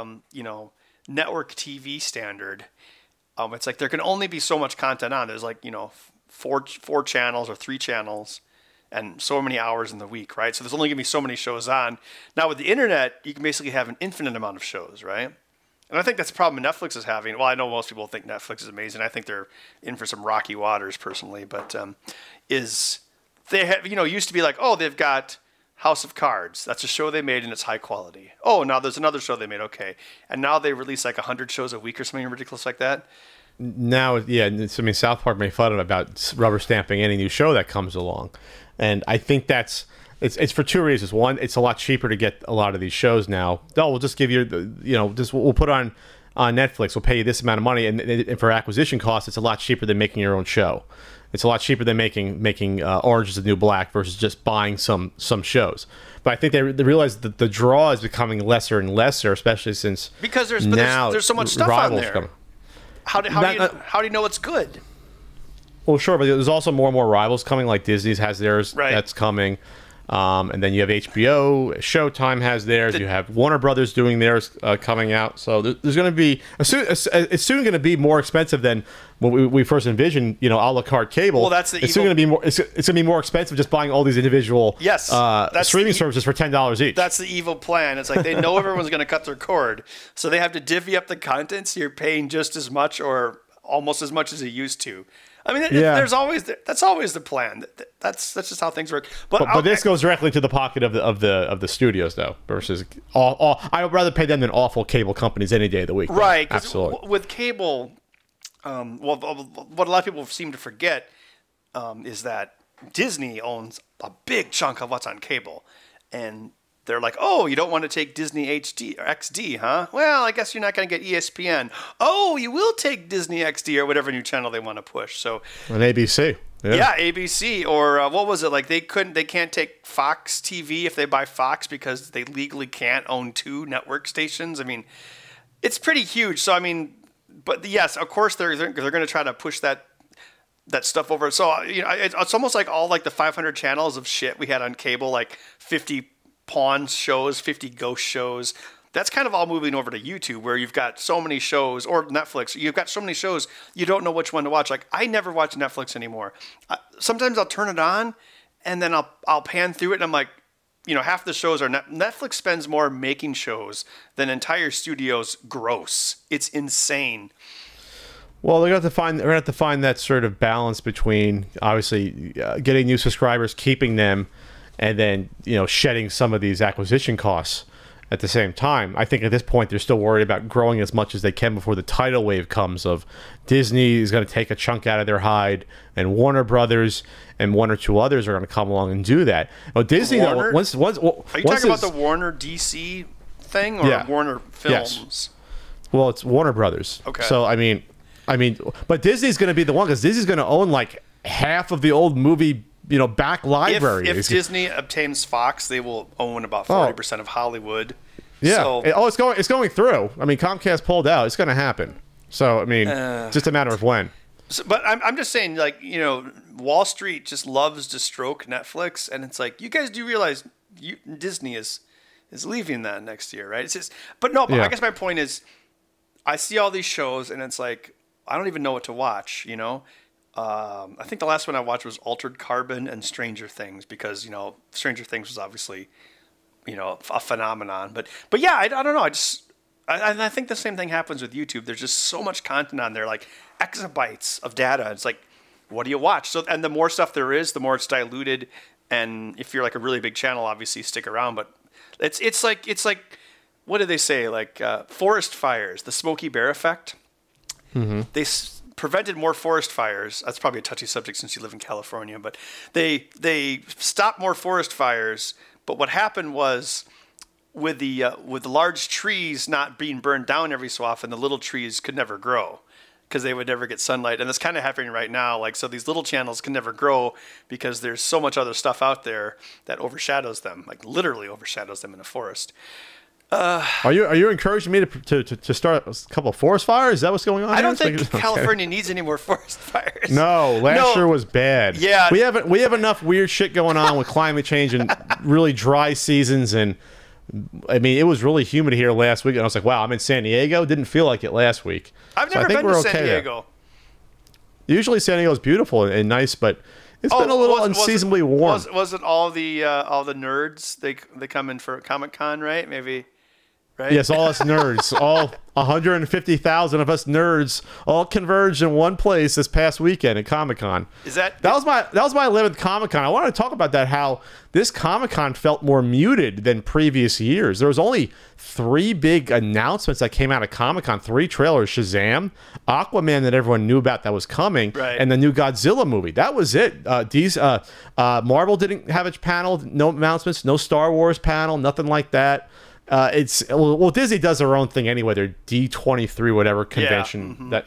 network TV standard, it's like there can only be so much content on. There's like, four channels or 3 channels and so many hours in the week, right? So there's only going to be so many shows on. Now with the internet, you can basically have an infinite amount of shows, right? And I think that's the problem Netflix is having. Well, I know most people think Netflix is amazing. I think they're in for some rocky waters personally, but is they have, used to be like, oh, they've got House of Cards. That's a show they made and it's high quality. Oh, now there's another show they made. Okay. And now they release like 100 shows a week or something ridiculous like that. Now, yeah, I mean, South Park made fun about rubber stamping any new show that comes along. And I think it's for 2 reasons. One, it's a lot cheaper to get a lot of these shows now. Oh, we'll just give you, we'll put on Netflix. We'll pay you this amount of money. And for acquisition costs, it's a lot cheaper than making your own show. It's a lot cheaper than making Orange is the New Black versus just buying some shows. But I think they realize that the draw is becoming lesser and lesser, especially since because there's so much stuff on there. Come. How do you know it's good? Well, sure, but there's also more and more rivals coming. Like Disney's has theirs, right. That's coming. And then you have HBO, Showtime has theirs. You have Warner Brothers doing theirs coming out. So there's going to be it's soon going to be more expensive than when we first envisioned. A la carte cable. Well, that's the it's soon going to be more. It's going to be more expensive just buying all these individual streaming services for $10 each. That's the evil plan. It's like they know everyone's going to cut their cord, so they have to divvy up the content. So you're paying just as much or almost as much as you used to. I mean, that's always the plan. That's just how things work. But this goes directly to the pocket of the studios, though. Versus I would rather pay them than awful cable companies any day of the week. Right, absolutely. With cable, what a lot of people seem to forget is that Disney owns a big chunk of what's on cable, and they're like, oh, you don't want to take Disney HD or XD, huh? Well, I guess you're not going to get ESPN. Oh, you will take Disney XD or whatever new channel they want to push. So, and ABC. Yeah, ABC. Or what was it? Like they can't take Fox TV if they buy Fox because they legally can't own 2 network stations. I mean, it's pretty huge. So, I mean, but yes, of course they're going to try to push that stuff over. So, it's almost like all like the 500 channels of shit we had on cable, like 50 Pawn shows, 50 ghost shows. That's kind of all moving over to YouTube, where you've got so many shows, or Netflix. You've got so many shows, you don't know which one to watch. Like I never watch Netflix anymore. Sometimes I'll turn it on, and then I'll pan through it, and I'm like, half the shows are Netflix spends more making shows than entire studios gross. It's insane. Well, they're going to have to find that sort of balance between obviously getting new subscribers, keeping them, and then shedding some of these acquisition costs at the same time. I think at this point they're still worried about growing as much as they can before the tidal wave comes of Disney is going to take a chunk out of their hide, and Warner Brothers and 1 or 2 others are going to come along and do that. Well, Disney, are you talking about the Warner DC thing or Warner Films? Yes. Well, it's Warner Brothers. Okay. So I mean, but Disney's going to be the one because Disney's going to own like half of the old movie back library. If Disney obtains Fox, they will own about 40% of Hollywood. Yeah. So, it's going through. I mean, Comcast pulled out. It's going to happen. So I mean, just a matter of when. But I'm just saying, like Wall Street just loves to stroke Netflix, and it's like you guys do realize Disney is is leaving that next year, right? It's just, but no. But I guess my point is, I see all these shows, and it's like I don't even know what to watch. You know, I think the last one I watched was Altered Carbon and Stranger Things because Stranger Things was obviously a phenomenon. But yeah, I don't know. I think the same thing happens with YouTube. There's just so much content on there, like exabytes of data. It's like, what do you watch? So, and the more stuff there is, the more it's diluted. And if you're like a really big channel, obviously stick around. But it's like what do they say? Like forest fires, the Smokey Bear effect. Mm-hmm. They prevented more forest fires. That's probably a touchy subject since you live in California. But they stopped more forest fires. But what happened was, with the large trees not being burned down every so often, the little trees could never grow because they would never get sunlight. And that's kind of happening right now. Like, so these little channels can never grow because there's so much other stuff out there that overshadows them, like literally overshadows them in a forest. Are you encouraging me to start a couple of forest fires? Is that what's going on? I don't think California needs any more forest fires. No, last year was bad. Yeah, we have enough weird shit going on with climate change and really dry seasons. And I mean, it was really humid here last week, and I was like, wow, I'm in San Diego. Didn't feel like it last week. I've never been to San Diego. Usually San Diego is beautiful and nice, but it's been a little unseasonably warm. Was it all the nerds? They come in for Comic-Con, right? Maybe. Right? Yes, all us nerds, all 150,000 of us nerds, all converged in one place this past weekend at Comic-Con. That was my 11th Comic-Con. I wanted to talk about that. How this Comic-Con felt more muted than previous years. There was only 3 big announcements that came out of Comic-Con. 3 trailers: Shazam, Aquaman that everyone knew about that was coming, right, and the new Godzilla movie. That was it. Marvel didn't have a panel, no announcements, no Star Wars panel, nothing like that. Disney does their own thing anyway. Their D23 whatever convention that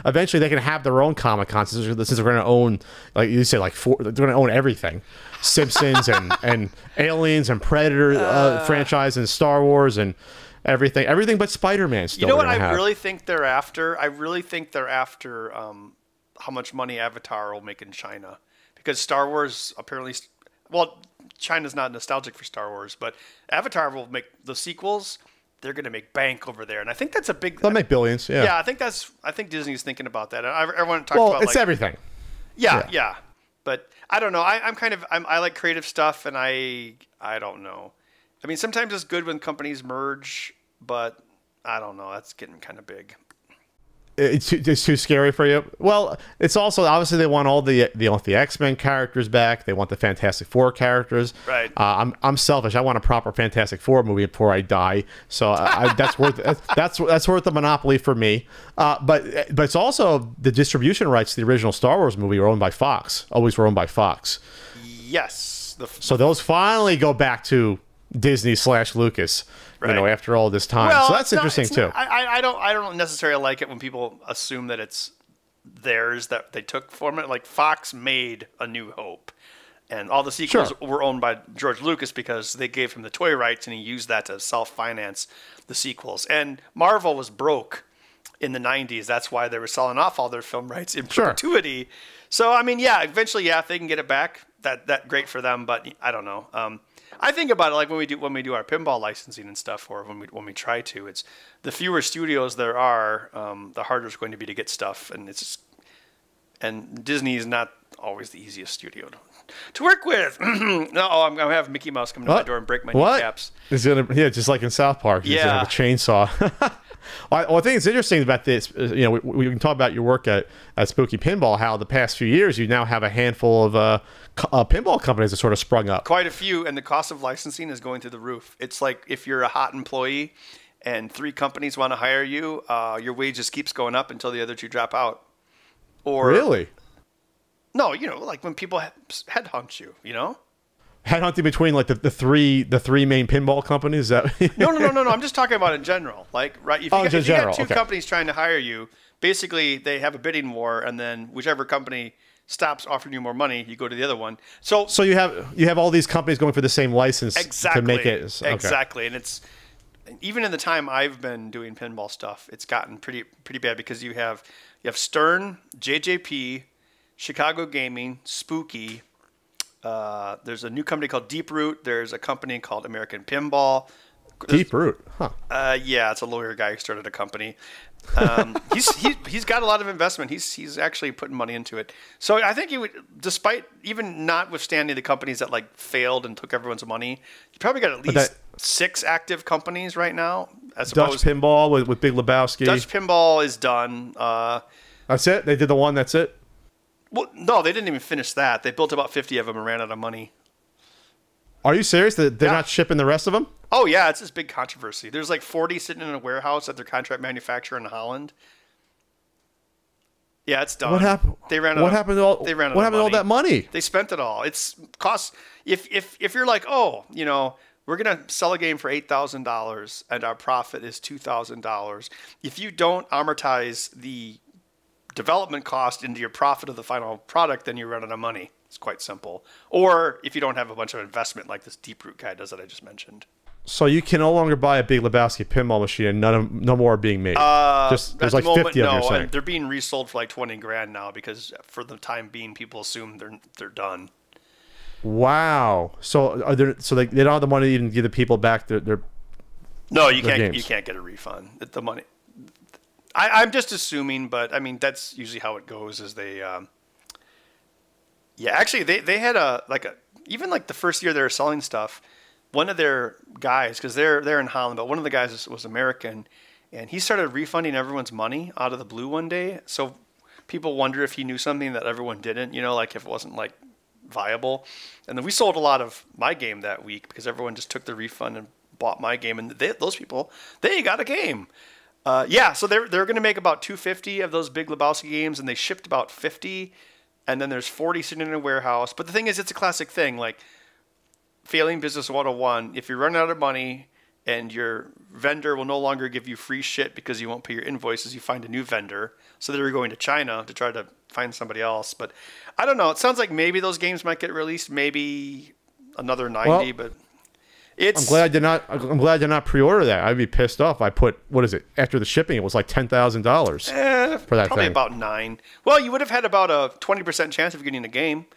eventually they can have their own Comic-Con since they're going to own, like you say, they're going to own everything, Simpsons and Aliens and Predator franchise and Star Wars and everything but Spider-Man. Still, you know what I really think they're after? I really think they're after how much money Avatar will make in China, because Star Wars apparently, China's not nostalgic for Star Wars, but Avatar will make the sequels. They're going to make bank over there, and I think that's a big. They'll make billions. Yeah. Yeah, I think Disney's thinking about that. Everyone talks about it's everything. Yeah. But I don't know. I like creative stuff, and I don't know. I mean, sometimes it's good when companies merge, but I don't know. That's getting kind of big. It's too scary for you. Well, it's also obviously they want all the X-Men characters back. They want the Fantastic Four characters. Right. I'm selfish. I want a proper Fantastic Four movie before I die. So that's worth the monopoly for me. But it's also the distribution rights to the original Star Wars movie are owned by Fox. Always were owned by Fox. Yes. So those finally go back to Disney/Lucas. Right. After all this time. So that's interesting too. I don't necessarily like it when people assume that it's theirs that they took from it. Like Fox made A New Hope, and all the sequels were owned by George Lucas because they gave him the toy rights, and he used that to self-finance the sequels. And Marvel was broke in the 90s. That's why they were selling off all their film rights in perpetuity. So I mean, eventually, if they can get it back, that great for them. But I don't know. I think about it like when we do our pinball licensing and stuff, or when we try to. It's the fewer studios there are, the harder it's going to be to get stuff, and Disney is not always the easiest studio to work with. I'm gonna have Mickey Mouse come to my door and break my kneecaps. Just like in South Park. He's gonna have a chainsaw. I think it's interesting about this. We can talk about your work at Spooky Pinball. How the past few years you now have a handful of pinball companies that sort of sprung up. Quite a few, and the cost of licensing is going through the roof. It's like if you're a hot employee and 3 companies want to hire you, your wages keeps going up until the other 2 drop out. Or really? No, like when people headhunt you, Headhunting between like the three main pinball companies. No. I'm just talking about in general. Like, right? If you got 2 companies trying to hire you, basically they have a bidding war, and then whichever company stops offering you more money, you go to the other one. So you have all these companies going for the same license to make it. Okay. Exactly, and it's even in the time I've been doing pinball stuff, it's gotten pretty bad because you have Stern, JJP, Chicago Gaming, Spooky, There's a new company called Deep Root. There's a company called American Pinball. Deep Root, huh? Yeah, it's a lawyer guy who started a company. He's got a lot of investment. He's actually putting money into it. So I think he would, despite even notwithstanding the companies that like failed and took everyone's money, you probably got at least 6 active companies right now. As Dutch Pinball with Big Lebowski. Dutch Pinball is done. That's it. They did the one. That's it. Well, no, they didn't even finish that. They built about 50 of them and ran out of money. Are you serious? They're not shipping the rest of them? Oh, yeah. It's this big controversy. There's like 40 sitting in a warehouse at their contract manufacturer in Holland. Yeah, it's done. What happened? What happened to all that money? They spent it all. It's costs. If you're like, oh, we're going to sell a game for $8,000 and our profit is $2,000. If you don't amortize the development cost into your profit of the final product, then you run out of money. It's quite simple. Or if you don't have a bunch of investment like this Deep Root guy does that I just mentioned. So you can no longer buy a Big Lebowski pinball machine and no more are being made. There's like 50 of them, you're saying. They're being resold for like 20 grand now because for the time being people assume they're done. Wow. So they don't have the money to even give the people back their No, you can't. games. You can't get a refund. The money. I'm just assuming, but I mean that's usually how it goes. Is they, actually they had even like the first year they were selling stuff. One of their guys, because they're in Holland, but one of the guys was American, and he started refunding everyone's money out of the blue one day. So people wonder if he knew something that everyone didn't. Like if it wasn't like viable. And then we sold a lot of my game that week because everyone just took the refund and bought my game, and those people they got a game. So they're going to make about 250 of those Big Lebowski games, and they shipped about 50, and then there's 40 sitting in a warehouse. But the thing is, it's a classic thing, like failing business 101. If you run out of money and your vendor will no longer give you free shit because you won't pay your invoices, you find a new vendor. So they're going to China to try to find somebody else. But I don't know. It sounds like maybe those games might get released, maybe another 90, but... I'm glad I did not pre-order that. I'd be pissed off. I put, what is it? After the shipping, it was like $10,000 for that probably thing. about 9. Well, you would have had about a 20% chance of getting a game.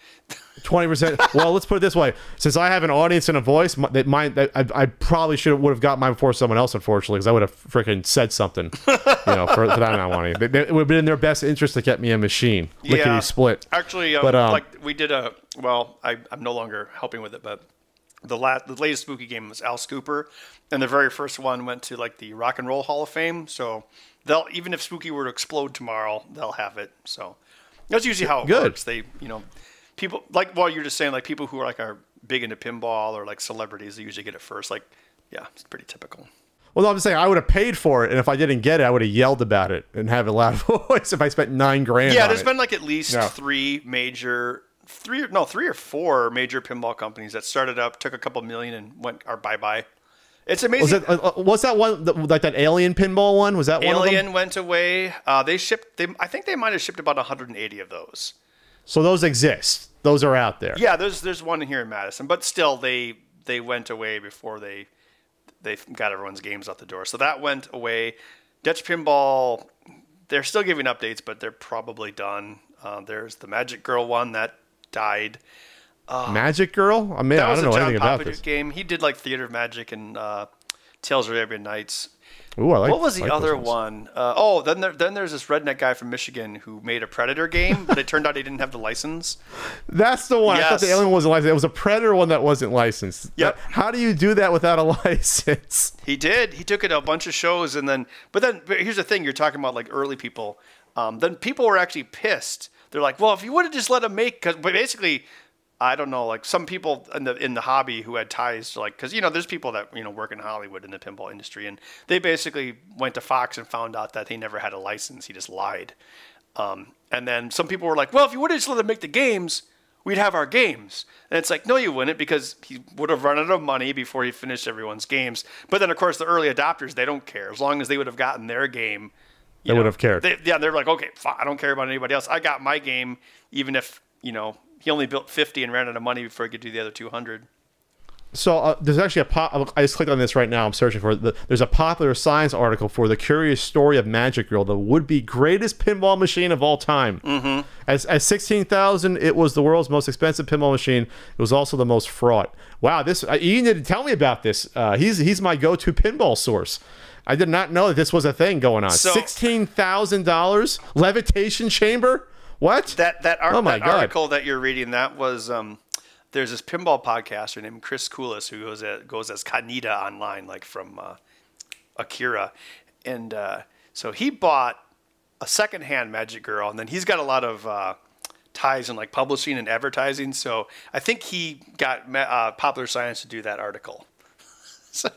20%. Well, let's put it this way: since I have an audience and a voice, I probably would have got mine before someone else, unfortunately, because I would have freaking said something, for that amount of money. It would have been in their best interest to get me a machine, lickety split. Actually, like we did I'm no longer helping with it, but. The latest spooky game was Al Scooper, and the very first one went to like the Rock and Roll Hall of Fame. So even if Spooky were to explode tomorrow, they'll have it. So that's usually how it works. They, people like you're just saying, like people who are big into pinball or like celebrities, they usually get it first. Like, yeah, it's pretty typical. Well, no, I'm just saying I would have paid for it, and if I didn't get it, I would have yelled about it and have a loud voice if I spent $9 grand. Yeah, there's been like at least three or four major pinball companies that started up, took a couple million, and are bye-bye. It's amazing. Was that one like that Alien pinball one? Was that one of them? Alien went away. I think they might have shipped about 180 of those. So those exist. Those are out there. Yeah, there's one here in Madison, but still they went away before they got everyone's games out the door. So that went away. Dutch Pinball, they're still giving updates, but they're probably done. There's the Magic Girl one that died. Magic Girl? I mean, I don't know anything about this game. He did like Theater of Magic and Tales of Arabian Nights. Ooh, I like. What was the other one? Then there's this redneck guy from Michigan who made a Predator game, but it turned out he didn't have the license. That's the one. Yes. I thought the Alien wasn't licensed. It was a Predator one that wasn't licensed. Yep. How do you do that without a license? He did. He took it to a bunch of shows, but here's the thing: you're talking about like early people. Then people were actually pissed. They're like, well, if you would have just let him make, but basically, I don't know, like some people in the hobby who had ties to because there's people that work in Hollywood in the pinball industry, and they basically went to Fox and found out that he never had a license. He just lied. And then some people were like, well, if you would have just let him make the games, we'd have our games. And it's like, no, you wouldn't, because he would have run out of money before he finished everyone's games. But then of course the early adopters, they don't care as long as they would have gotten their game. They would have cared. They're like, okay, fine, I don't care about anybody else. I got my game, even if he only built 50 and ran out of money before he could do the other 200. So there's actually I just clicked on this right now. I'm searching for it. There's a Popular Science article for the curious story of Magic Girl, the would-be greatest pinball machine of all time. Mm-hmm. At $16,000, it was the world's most expensive pinball machine. It was also the most fraught. Wow, this Ian didn't tell me about this. He's my go-to pinball source. I did not know that this was a thing going on. So, $16,000 levitation chamber. What? That article that you're reading, that was. There's this pinball podcaster named Chris Koulis who goes as Kaneda online, like from Akira. And so he bought a secondhand Magic Girl, and then he's got a lot of ties in like publishing and advertising. So I think he got Popular Science to do that article. So,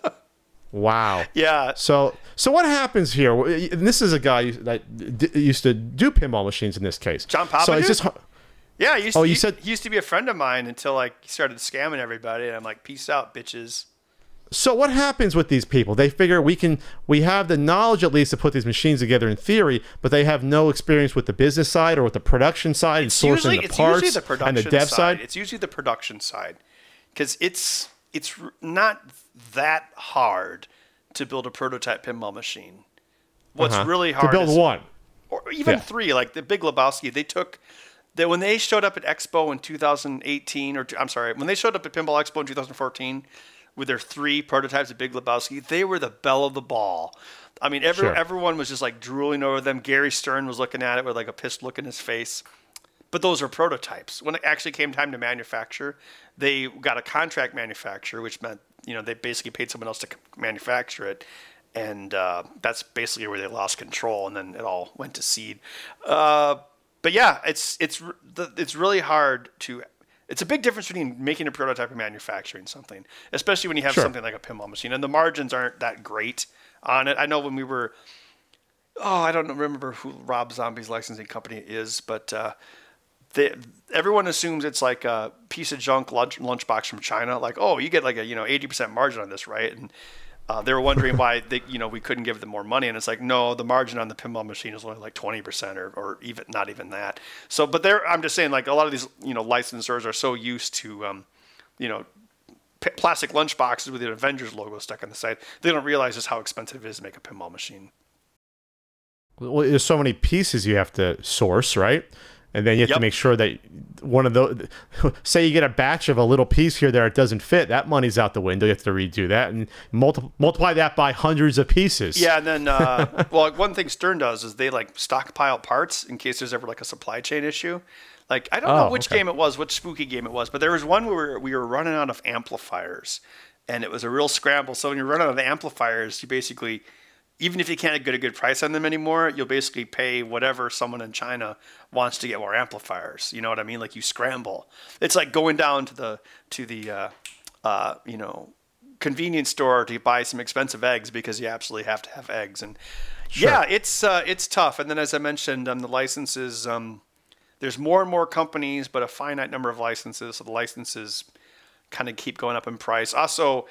wow. Yeah. So what happens here? And this is a guy that used to do pinball machines in this case. John Papa. So it's just... Yeah, he used to be a friend of mine until like he started scamming everybody, and I'm like, peace out, bitches. So what happens with these people? They figure we have the knowledge at least to put these machines together in theory, but they have no experience with the business side or with the production side and sourcing the parts and the dev side. It's usually the production side, because it's not that hard to build a prototype pinball machine. What's really hard to build one, or even three, like the Big Lebowski. When they showed up at Expo in 2018, when they showed up at Pinball Expo in 2014 with their 3 prototypes of Big Lebowski, they were the belle of the ball. I mean, everyone was just like drooling over them. Gary Stern was looking at it with like a pissed look in his face. But those are prototypes. When it actually came time to manufacture, they got a contract manufacturer, which meant they basically paid someone else to manufacture it. And that's basically where they lost control, and then it all went to seed. But yeah, it's really hard to. It's a big difference between making a prototype and manufacturing something, especially when you have something like a pinball machine, and the margins aren't that great on it. I know when we were, I don't remember who Rob Zombie's licensing company is, but everyone assumes it's like a piece of junk lunchbox from China. Like, oh, you get like a 80% margin on this, right? And they were wondering why we couldn't give them more money, and it's like, no, the margin on the pinball machine is only like 20% or even not even that. So, but I'm just saying, like, a lot of these licensors are so used to plastic lunchboxes with the Avengers logo stuck on the side, they don't realize just how expensive it is to make a pinball machine. Well, there's so many pieces you have to source, right? And then you have to make sure that one of those, say you get a batch of a little piece here there, it doesn't fit, that money's out the window. You have to redo that and multiply that by hundreds of pieces. Yeah, and then, one thing Stern does is they like stockpile parts in case there's ever like a supply chain issue. Like, I don't know which game it was, which spooky game it was, but there was one where we were running out of amplifiers, and it was a real scramble. So when you're running out of amplifiers, you basically, even if you can't get a good price on them anymore, you'll basically pay whatever someone in China wants to get more amplifiers. You know what I mean? Like, you scramble. It's like going down to the convenience store to buy some expensive eggs because you absolutely have to have eggs. And yeah, it's tough. And then, as I mentioned, the licenses, there's more and more companies, but a finite number of licenses. So the licenses kind of keep going up in price. Also,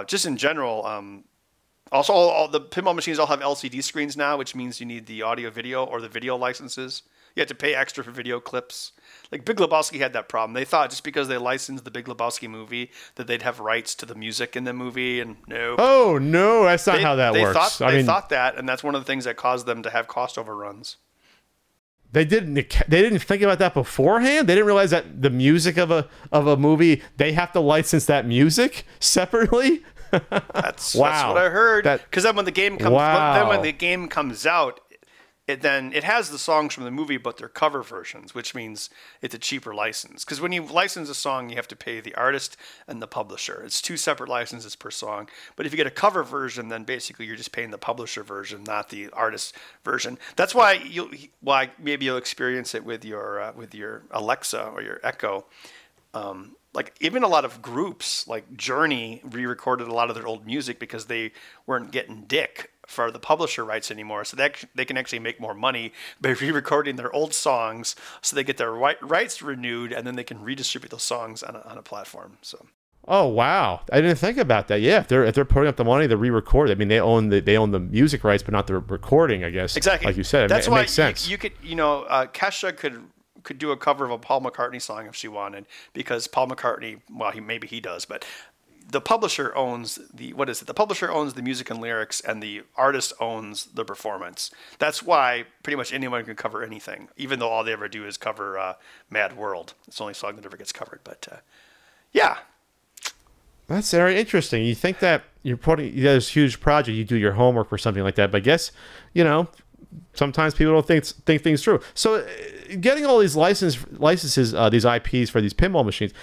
just in general, also, all the pinball machines all have LCD screens now, which means you need the audio-video or the video licenses. You have to pay extra for video clips. Like, Big Lebowski had that problem. They thought just because they licensed the Big Lebowski movie that they'd have rights to the music in the movie, and no. Oh, no, that's not how that works. They thought that, and that's one of the things that caused them to have cost overruns. They didn't think about that beforehand? They didn't realize that the music of a movie, they have to license that music separately? That's what I heard. Because then when the game comes out, it has the songs from the movie, but they're cover versions, which means it's a cheaper license. Because when you license a song, you have to pay the artist and the publisher. It's 2 separate licenses per song. But if you get a cover version, then basically you're just paying the publisher version, not the artist version. That's why maybe you'll experience it with your Alexa or your Echo. Like, even a lot of groups like Journey re-recorded a lot of their old music because they weren't getting dick for the publisher rights anymore. So they can actually make more money by re-recording their old songs, so they get their rights renewed, and then they can redistribute those songs on a platform. So. Oh wow! I didn't think about that. Yeah, if they're putting up the money to re-record, I mean, they own the music rights, but not the recording. I guess exactly, like you said. That's it why makes sense. You could Kesha could could do a cover of a Paul McCartney song if she wanted, because Paul McCartney, well, maybe he does, but the publisher owns the publisher owns the music and lyrics, and the artist owns the performance. That's why pretty much anyone can cover anything, even though all they ever do is cover Mad World. It's the only song that ever gets covered. But yeah, that's very interesting. You think that you got this huge project, you do your homework or something like that, but I guess, sometimes people don't think things through. So getting all these licenses, these IPs for these pinball machines,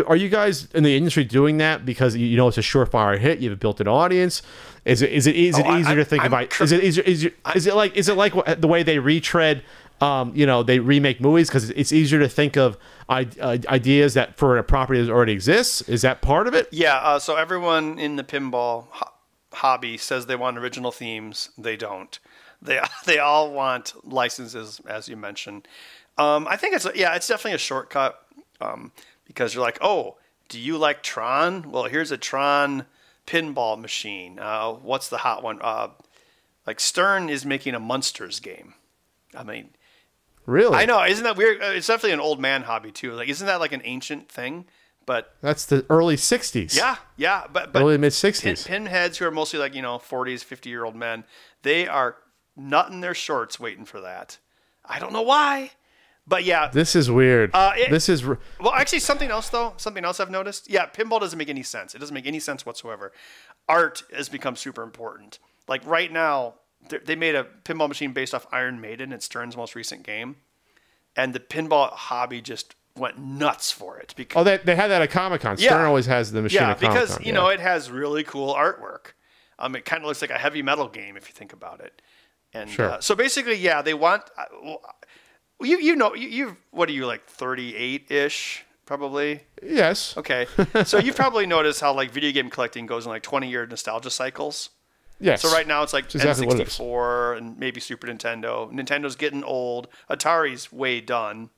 are you guys in the industry doing that because it's a surefire hit? You have a built-in audience. Is it easier to think about? Is it like the way they retread? They remake movies because it's easier to think of ideas that for a property that already exists. Is that part of it? Yeah. So everyone in the pinball hobby says they want original themes. They don't. They all want licenses, as you mentioned. I think it's definitely a shortcut because you're like, oh, do you like Tron? Well, here's a Tron pinball machine. What's the hot one? Like Stern is making a Munsters game. I mean, really? I know. Isn't that weird? It's definitely an old man hobby too. Like, isn't that like an ancient thing? But that's the early 60s. Yeah. But early mid 60s. Pinheads who are mostly like 40s, 50-year-old men. They are nutting their shorts waiting for that. I don't know why, but yeah. This is weird. Well, actually, something else I've noticed. Yeah, pinball doesn't make any sense. It doesn't make any sense whatsoever. Art has become super important. Like right now, they made a pinball machine based off Iron Maiden. It's Stern's most recent game, and the pinball hobby just went nuts for it. Because they had that at Comic-Con. Stern always has the machine at Comic-Con. Because it has really cool artwork. It kind of looks like a heavy metal game if you think about it. And sure. So basically, yeah, they want you what are you, like 38-ish probably? Yes. Okay. So you've probably noticed how like video game collecting goes in like 20-year nostalgia cycles. Yes. So right now it's like exactly N64 and maybe Super Nintendo. Nintendo's getting old. Atari's way done.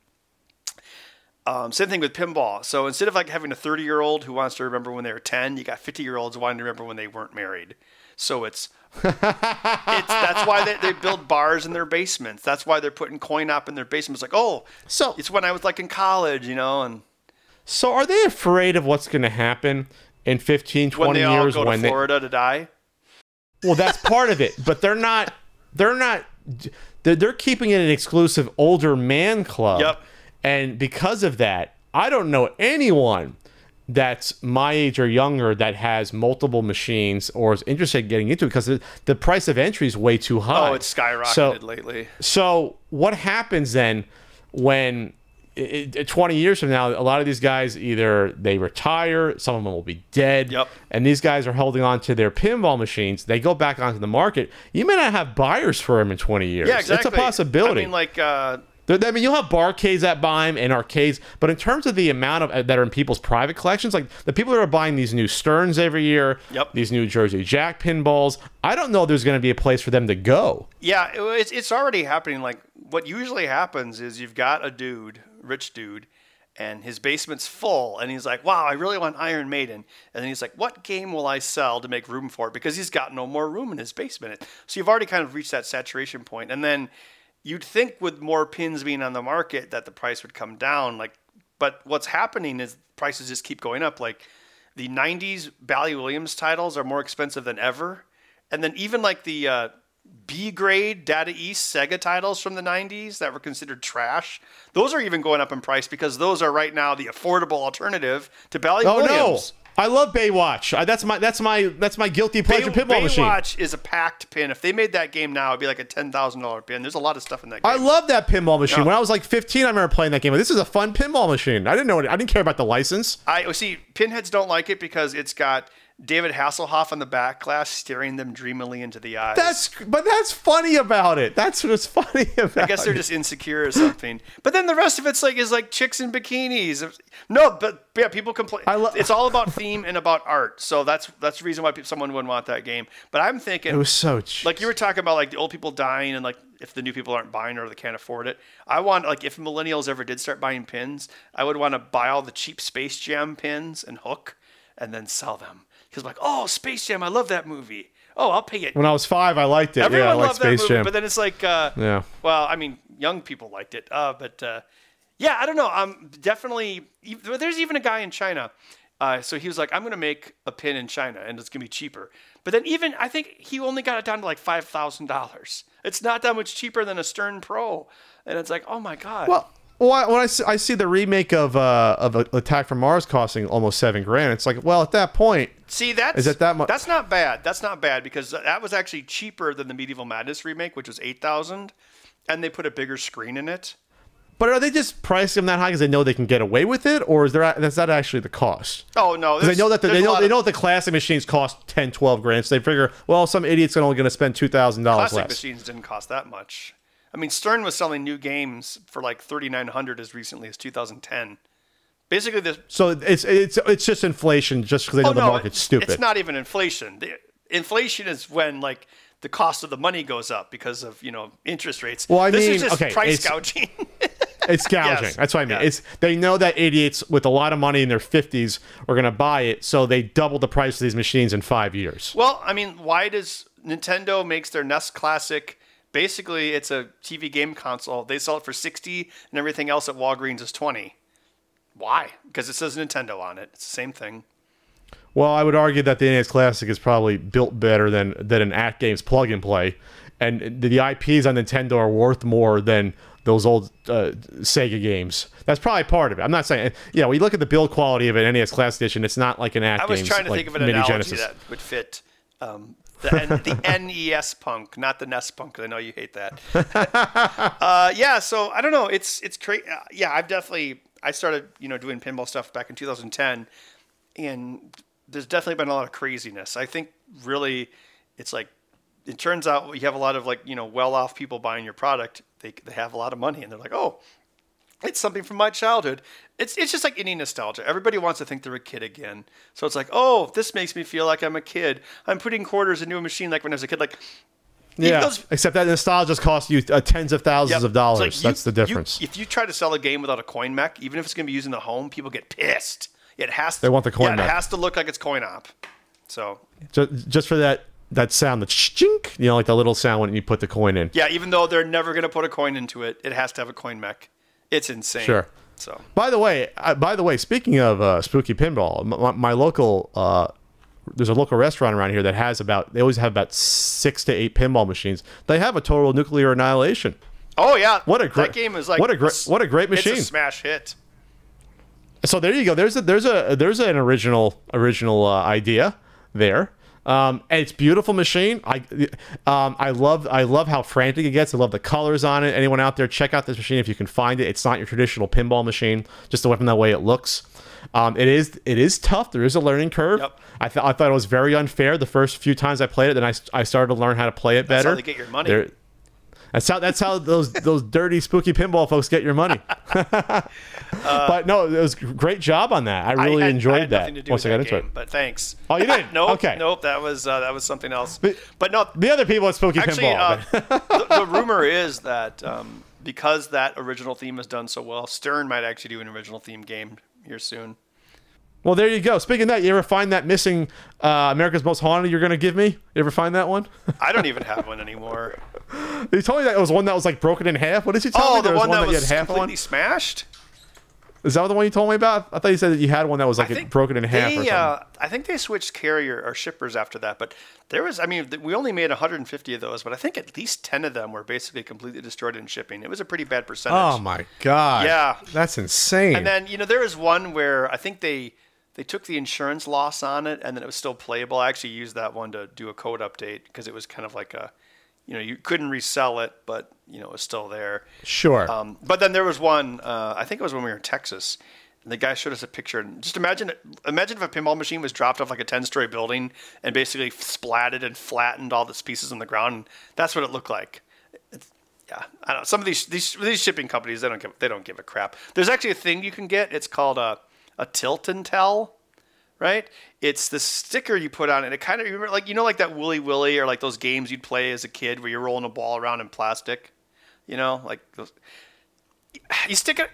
Same thing with pinball. So instead of like having a 30-year-old who wants to remember when they were 10, you got 50-year-olds wanting to remember when they weren't married. So that's why they build bars in their basements. That's why they're putting coin-op in their basements. Like, so it's when I was like in college, and so are they afraid of what's going to happen in 15, 20 when they years all go to Florida to die? Well, that's part of it, but they're keeping it an exclusive older man club. Yep. And because of that, I don't know anyone that's my age or younger that has multiple machines or is interested in getting into it because the price of entry is way too high. Oh, it's skyrocketed lately. So what happens then when 20 years from now, a lot of these guys, either they retire, some of them will be dead, and these guys are holding on to their pinball machines. They go back onto the market. You may not have buyers for them in 20 years. Yeah, exactly. It's a possibility. I mean, like... you'll have barcades that buy them and arcades, but in terms of the amount of that are in people's private collections, like the people that are buying these new Sterns every year, these New Jersey Jack pinballs, I don't know there's going to be a place for them to go. Yeah, it's already happening. Like what usually happens is you've got a rich dude, and his basement's full, and he's like, wow, I really want Iron Maiden. And then he's like, what game will I sell to make room for it? Because he's got no more room in his basement. So you've already kind of reached that saturation point, and then you'd think with more pins being on the market that the price would come down. But what's happening is prices just keep going up. Like the 90s Bally Williams titles are more expensive than ever. And then even like the B-grade Data East Sega titles from the 90s that were considered trash, those are even going up in price because those are right now the affordable alternative to Bally Williams. No. I love Baywatch. That's my guilty pleasure pinball machine. Baywatch is a packed pin. If they made that game now, it'd be like a $10,000 pin. There's a lot of stuff in that game. I love that pinball machine. Yeah. When I was like 15, I remember playing that game. This is a fun pinball machine. I didn't care about the license. I see. Pinheads don't like it because it's got David Hasselhoff on the back glass staring them dreamily into the eyes. That's funny about it. That's what's funny about it. I guess they're just insecure or something. But then the rest of it's like chicks in bikinis. No, but yeah, people complain. It's all about theme and about art. So that's the reason why someone wouldn't want that game. But I'm thinking it was so cheap. Like you were talking about like the old people dying and like if the new people aren't buying or they can't afford it. I want like if millennials ever did start buying pins, I would want to buy all the cheap Space Jam pins and hook and then sell them. Because like, oh, Space Jam, I love that movie. Oh, I'll pay it. When I was 5, I liked it. Everyone I liked loved Space that movie, Jam. but then it's like, well, I mean, young people liked it. Yeah, I don't know. Definitely. There's even a guy in China. So he was like, I'm going to make a pin in China and it's going to be cheaper. But then I think he only got it down to like $5,000. It's not that much cheaper than a Stern Pro. And it's like, oh my God. Well, when I see the remake of Attack from Mars costing almost $7,000, it's like, well, at that point, see, is it that much? That's not bad. That's not bad because that was actually cheaper than the Medieval Madness remake, which was $8,000, and they put a bigger screen in it. But are they just pricing them that high because they know they can get away with it, or is that actually the cost? Oh no, they know that they know the classic machines cost $10,000-$12,000, so they figure, well, some idiot's only going to spend $2,000 less. Classic machines didn't cost that much. I mean, Stern was selling new games for like $3,900 as recently as 2010. Basically, so it's just inflation, just because they know the market's stupid. It's not even inflation. Inflation is when like the cost of the money goes up because of interest rates. Well, this is just price gouging. It's gouging. Yes. That's what I mean. Yeah. They know that idiots with a lot of money in their 50s are going to buy it, so they double the price of these machines in 5 years. Well, I mean, why does Nintendo makes their NES Classic? Basically, it's a TV game console. They sell it for $60, and everything else at Walgreens is $20. Why? Because it says Nintendo on it. It's the same thing. Well, I would argue that the NES Classic is probably built better than an At-Games plug-and-play, and the IPs on Nintendo are worth more than those old Sega games. That's probably part of it. I'm not saying, when you look at the build quality of an NES Classic Edition, it's not like an At-Games. I was trying to think of an analogy that would fit the NES Punk, not the NES Punk, because I know you hate that. So I don't know. It's crazy. I started doing pinball stuff back in 2010, and there's definitely been a lot of craziness. I think really it's like, it turns out you have a lot of well-off people buying your product. They have a lot of money, and they're like, oh, it's something from my childhood. It's just like any nostalgia. Everybody wants to think they're a kid again. So it's like, oh, this makes me feel like I'm a kid. I'm putting quarters into a machine like when I was a kid. Like, yeah, except that nostalgia just costs you tens of thousands of dollars. Like that's the difference. If you try to sell a game without a coin mech, even if it's going to be used in the home, people get pissed. It has to. They want the coin mech. It has to look like it's coin op. So just for that sound, the chink, like the little sound when you put the coin in. Yeah, even though they're never going to put a coin into it, it has to have a coin mech. It's insane. Sure. So. By the way, speaking of spooky pinball, my local there's a local restaurant around here that has they always have about 6 to 8 pinball machines. They have a total nuclear annihilation. Oh yeah, that game is like what a great machine. It's a smash hit. So there you go. There's an original idea there. And it's a beautiful machine. I love how frantic it gets. I love the colors on it. Anyone out there, check out this machine if you can find it. It's not your traditional pinball machine, just away from that way it looks. It is tough. There is a learning curve. Yep. I thought it was very unfair the first few times I played it. Then I started to learn how to play it better. That's how they get your money. That's how those dirty spooky pinball folks get your money. But no, it was a great job on that. I really enjoyed that. Once I got into it, but thanks. Oh, you did? Nope. Okay. Nope. That was something else. But no, the other people at spooky pinball. The rumor is that because that original theme has done so well, Stern might actually do an original theme game here soon. Well, there you go. Speaking of that, you ever find that missing America's Most Haunted you're going to give me? You ever find that one? I don't even have one anymore. He told me that it was one that was like broken in half. What did he tell me? Oh, the one that was half completely smashed? Is that the one you told me about? I thought you said that you had one that was like broken in half or something. I think they switched carrier or shippers after that. But there was, we only made 150 of those, but I think at least 10 of them were basically completely destroyed in shipping. It was a pretty bad percentage. Oh, my God. Yeah. That's insane. And then, there was one where I think they took the insurance loss on it, and then it was still playable. I actually used that one to do a code update because it was kind of like you couldn't resell it, but, it was still there. Sure. But then there was one, I think it was when we were in Texas, and the guy showed us a picture. And just imagine if a pinball machine was dropped off like a 10-story building and basically splatted and flattened all its pieces on the ground. And that's what it looked like. Yeah, I don't know. Some of these shipping companies, they don't give a crap. There's actually a thing you can get. It's called a tilt and tell, right? It's the sticker you put on it. It kind of, remember, like that Wooly Willy or like those games you'd play as a kid where you're rolling a ball around in plastic, like those. You stick it.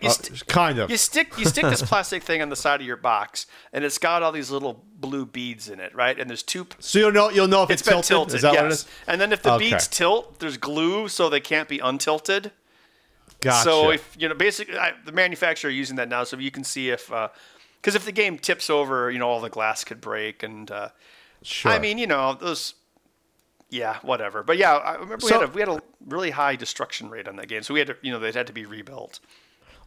You stick this plastic thing on the side of your box, and it's got all these little blue beads in it, right? And there's two. So you'll know if it's tilted. Is that what it is? And then if the beads tilt, there's glue, so they can't be untilted. Gotcha. So if basically the manufacturer using that now, so you can see if because if the game tips over, all the glass could break, and sure. I mean, those. Yeah, whatever. But yeah, I remember we had a really high destruction rate on that game, so we had to, they had to be rebuilt.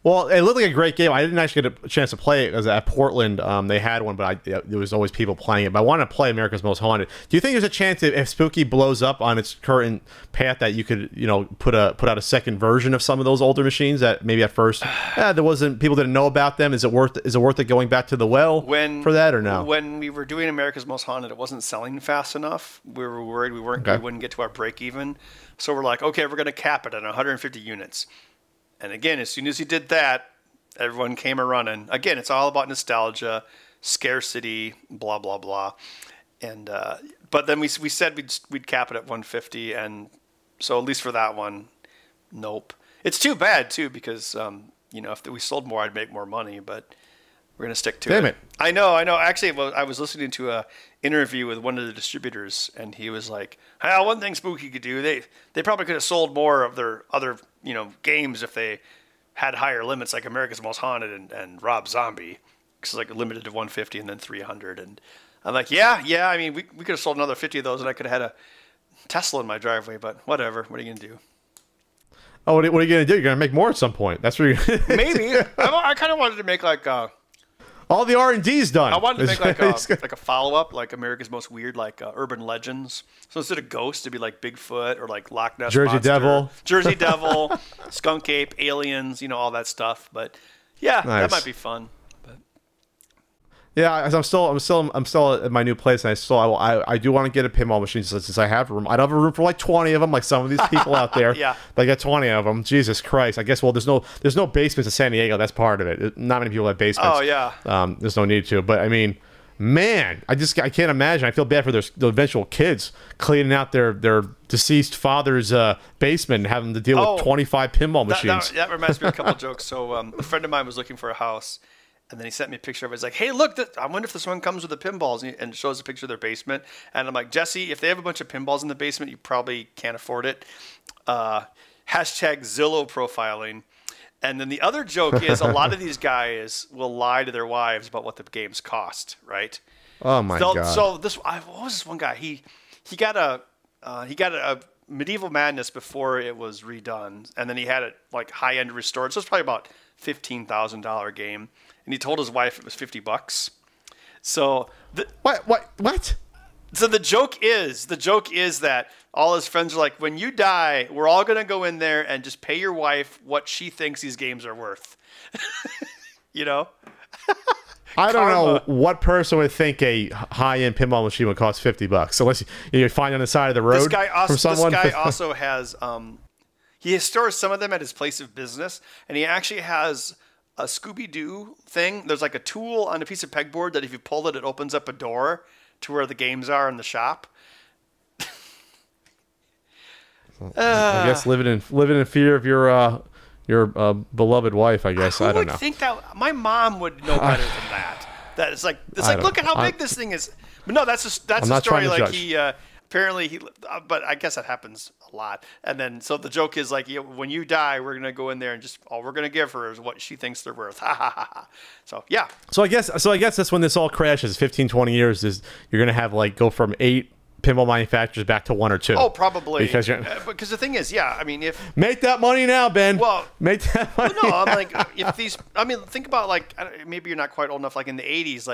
Well, it looked like a great game. I didn't actually get a chance to play it because at Portland they had one, but there was always people playing it. But I wanted to play America's Most Haunted. Do you think there's a chance that if Spooky blows up on its current path that you could, put out a second version of some of those older machines that maybe at first people didn't know about them? Is it worth it going back to the well for that or no? When we were doing America's Most Haunted, it wasn't selling fast enough. We were worried we wouldn't get to our break even. So we're like, okay, we're going to cap it at 150 units. And again, as soon as he did that, everyone came a running. Again, it's all about nostalgia, scarcity, blah blah blah. And but then we said we'd cap it at 150, and so at least for that one, nope. It's too bad too because if we sold more, I'd make more money, but we're gonna stick to it. Damn it! I know. Actually, I was listening to a interview with one of the distributors, and he was like, one thing Spooky could do, they probably could have sold more of their other games if they had higher limits, like America's Most Haunted and Rob Zombie, because like limited to 150 and then 300. And I'm like, yeah. I mean, we could have sold another 50 of those, and I could have had a Tesla in my driveway. But whatever. What are you gonna do? Oh, what are you gonna do? You're gonna make more at some point. That's what you're. Maybe. I kind of wanted to make like. All the R&D's done. I wanted to make like a follow-up, like America's Most Weird, like urban legends. So instead of ghosts, it'd be like Bigfoot or like Loch Ness Jersey Monster, Jersey Devil, Skunk Ape, aliens, all that stuff. But yeah, nice. That might be fun. But yeah, I'm still at my new place, and I do want to get a pinball machine since I have room. I don't have a room for like 20 of them, like some of these people out there. Yeah, they got 20 of them. Jesus Christ! I guess there's no basements in San Diego. That's part of it. Not many people have basements. Oh yeah. There's no need to. But I mean, man, I can't imagine. I feel bad for the eventual kids cleaning out their deceased father's basement and having to deal with 25 pinball machines. That reminds me of a couple jokes. So a friend of mine was looking for a house. And then he sent me a picture of it. He's like, hey, look, I wonder if this one comes with the pinballs. And shows a picture of their basement. And I'm like, Jesse, if they have a bunch of pinballs in the basement, you probably can't afford it. Hashtag Zillow profiling. And then the other joke is a lot of these guys will lie to their wives about what the games cost, right? Oh, my God. So what was this one guy? He got a Medieval Madness before it was redone. And then he had it like high-end restored. So it's probably about $15,000 game. And he told his wife it was $50. So what? So the joke is that all his friends are like, when you die, we're all gonna go in there and just pay your wife what she thinks these games are worth. I don't know what person would think a high-end pinball machine would cost $50 unless you find on the side of the road from someone. This guy also has he stores some of them at his place of business, and he actually has a Scooby-Doo thing. There's like a tool on a piece of pegboard that if you pull it, it opens up a door to where the games are in the shop. I guess living in fear of your beloved wife. I guess I don't know. Who would think that? My mom would know better than that. That it's like look at how big this thing is. But no, that's a story. Like judge. Apparently but I guess that happens a lot. And then, so the joke is like, when you die, we're going to go in there and just, all we're going to give her is what she thinks they're worth. Ha ha ha ha. So, yeah. So I guess that's when this all crashes. 15, 20 years is you're going to have go from 8 pinball manufacturers back to 1 or 2. Oh, probably. Because the thing is, yeah, I mean, if... Make that money now, Ben. Well... Make that money no, I'm like, if these... I mean, think about, maybe you're not quite old enough, in the 80s,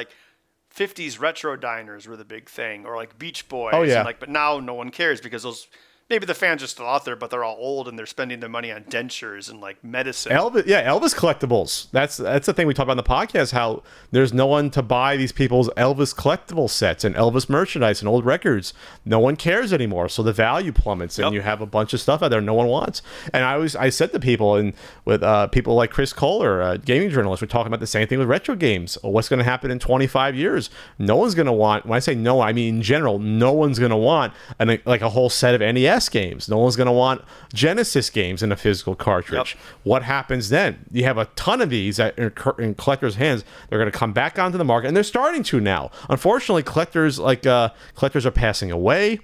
50s retro diners were the big thing, or Beach Boys. Oh, yeah. And but now no one cares because those, maybe the fans are still out there, but they're all old and they're spending their money on dentures and medicine. Elvis collectibles. That's the thing we talk about on the podcast, how there's no one to buy these people's Elvis collectible sets and Elvis merchandise and old records. No one cares anymore, so the value plummets, and you have a bunch of stuff out there no one wants. And I said to people, and with people like Chris Kohler, a gaming journalist, we're talking about the same thing with retro games. What's going to happen in 25 years? No one's going to want, when I say no, I mean in general, no one's going to want a whole set of NES games. No one's going to want Genesis games in a physical cartridge. Yep. What happens then? You have a ton of these that are in collectors' hands. They're going to come back onto the market, and they're starting to now. Unfortunately, collectors are passing away.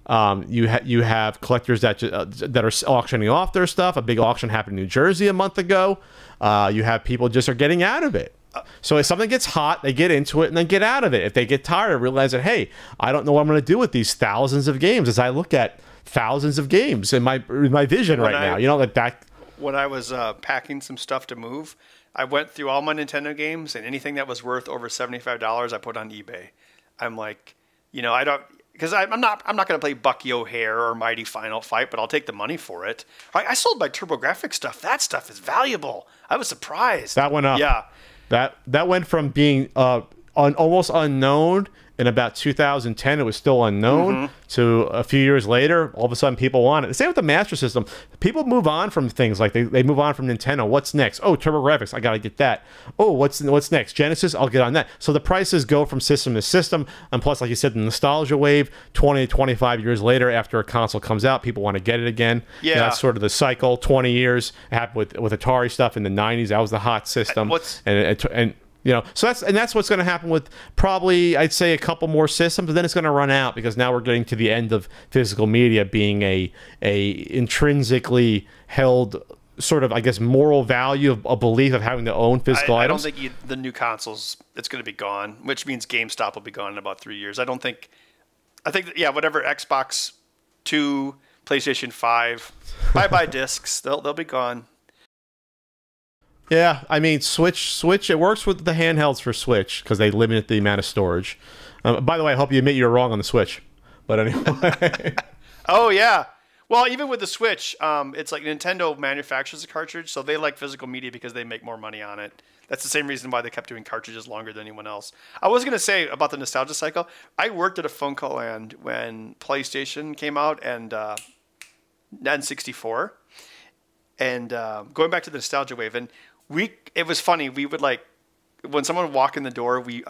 You have collectors that are auctioning off their stuff. A big auction happened in New Jersey a month ago. You have people just are getting out of it. So if something gets hot, they get into it and then get out of it. If they get tired, realize that, hey, I don't know what I'm going to do with these thousands of games as I look at thousands of games in my vision right now. You know, that when I was packing some stuff to move, I went through all my Nintendo games, and anything that was worth over $75, I put on eBay. I'm like, you know, I don't, because I'm not going to play Bucky O'Hare or Mighty Final Fight, but I'll take the money for it. I sold my TurboGrafx stuff. That stuff is valuable. I was surprised. That went up. Yeah. That went from being almost unknown in about 2010, it was still unknown, to a few years later, all of a sudden people want it. The same with the Master System. People move on from things like they move on from Nintendo. What's next? Oh, TurboGrafx, I got to get that. Oh, what's next? Genesis, I'll get on that. So the prices go from system to system. And plus, like you said, the nostalgia wave, 20 to 25 years later after a console comes out, people want to get it again. Yeah. And that's sort of the cycle. 20 years. It happened with Atari stuff in the 90s. That was the hot system. And you know, so that's what's going to happen with probably, I'd say, a couple more systems, but then it's going to run out because now we're getting to the end of physical media being a intrinsically held sort of, I guess, moral value of a belief of having to own physical items. I don't think the new consoles, it's going to be gone, which means GameStop will be gone in about 3 years. I think whatever Xbox 2, PlayStation 5, bye-bye discs, they'll be gone. Yeah, I mean, Switch, it works with the handhelds for Switch because they limit the amount of storage. By the way, I hope you admit you're wrong on the Switch. But anyway. Oh, yeah. Well, even with the Switch, it's like Nintendo manufactures a cartridge, so they like physical media because they make more money on it. That's the same reason why they kept doing cartridges longer than anyone else. I was going to say about the nostalgia cycle, I worked at a Funko Land when PlayStation came out and N64. And going back to the nostalgia wave, and it was funny. We would when someone would walk in the door, we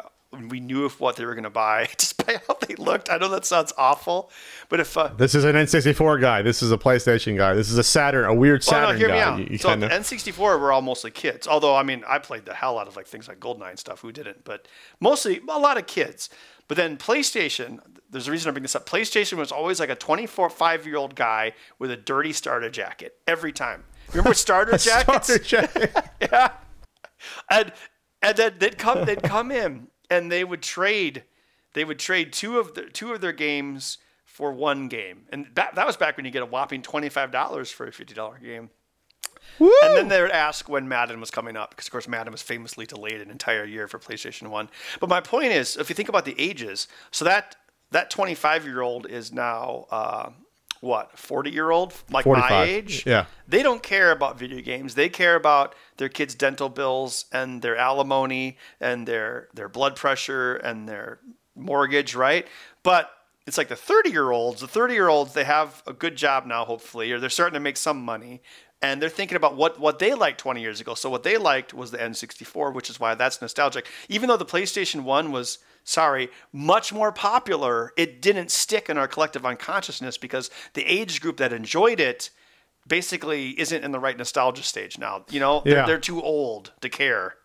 knew what they were going to buy just by how they looked. I know that sounds awful, but if this is an N64 guy, this is a PlayStation guy, this is a weird Saturn hear guy. Me out. So the N64 were all mostly kids. Although I mean, I played the hell out of things like GoldenEye and stuff. Who didn't? But mostly a lot of kids. But then PlayStation, there's a reason I bring this up. PlayStation was always like a 24-5-year-old guy with a dirty starter jacket every time. Remember starter jackets? Starter jacket. Yeah. And then they'd come in and they would trade two of their games for one game. And that was back when you get a whopping $25 for a $50 game. Woo! And then they would ask when Madden was coming up, because of course Madden was famously delayed an entire year for PlayStation 1. But my point is, if you think about the ages, so that 25-year-old is now 40-year-old, like 45. my age? Yeah. They don't care about video games. They care about their kids' dental bills and their alimony and their blood pressure and their mortgage, right? But it's like the 30-year-olds, they have a good job now, hopefully, or they're starting to make some money. And they're thinking about what they liked 20 years ago. So what they liked was the N64, which is why that's nostalgic. Even though the PlayStation 1 was, much more popular, it didn't stick in our collective unconsciousness because the age group that enjoyed it basically isn't in the right nostalgia stage now. You know, they're too old to care.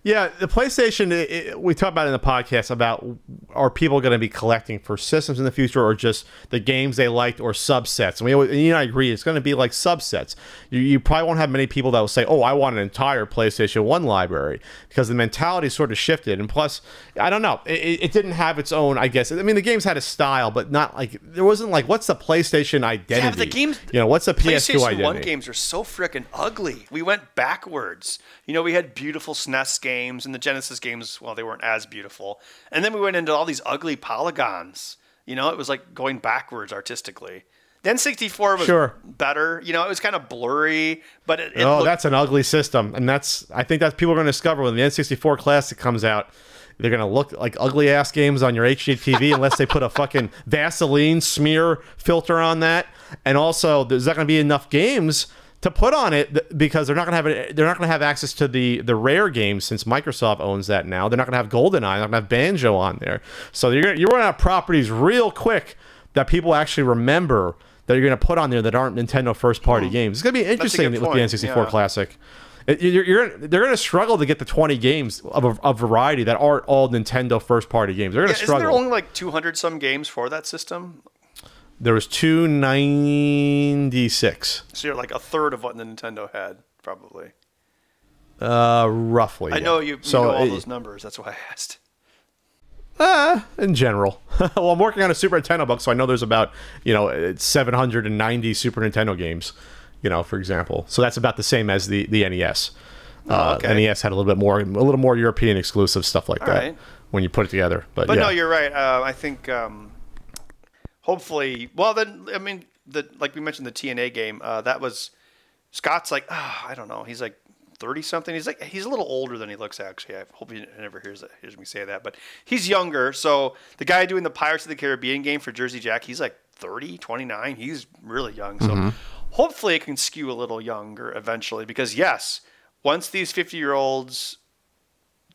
Yeah, the PlayStation, we talked about it in the podcast about are people going to be collecting for systems in the future or just the games they liked or subsets? And I agree, it's going to be like subsets. You probably won't have many people that will say, oh, I want an entire PlayStation 1 library because the mentality sort of shifted. And plus, I don't know, it didn't have its own, I guess. I mean, the games had a style, but not like, there wasn't like, what's the PlayStation identity? Yeah, but the games, what's the PS2 PlayStation identity? 1 games are so freaking ugly. We went backwards. We had beautiful SNES games. And the Genesis games, well, they weren't as beautiful. And then we went into all these ugly polygons. It was like going backwards artistically. The N64 was better. It was kind of blurry, but it looked... that's an ugly system. And I think that's people are going to discover when the N64 Classic comes out. They're going to look like ugly-ass games on your HD TV unless they put a fucking Vaseline smear filter on that. And also, there's not going to be enough games to put on it because they're not going to have access to the rare games since Microsoft owns that now. They're not going to have GoldenEye, they're not going to have Banjo on there. So you're running out of properties real quick that people actually remember that you're going to put on there that aren't Nintendo first-party games. It's going to be interesting with the N64 Classic. They're going to struggle to get the 20 games of a variety that aren't all Nintendo first-party games. They're going to struggle. Isn't there only like 200 some games for that system? There was 296. So you're like a third of what the Nintendo had, probably. Roughly. I know you know all those numbers. That's why I asked. In general. Well, I'm working on a Super Nintendo book, so I know there's about 790 Super Nintendo games. For example. So that's about the same as the NES. Okay. NES had a little more European exclusive stuff like that when you put it together. But yeah. No, you're right. I think hopefully. Well, then I mean, like we mentioned the TNA game. That was Scott's like I don't know. He's like 30 something. He's a little older than he looks. Actually, I hope he never hears me say that. But he's younger. So the guy doing the Pirates of the Caribbean game for Jersey Jack, he's like 30, 29. He's really young. So hopefully it can skew a little younger eventually. Because yes, once these 50-year-olds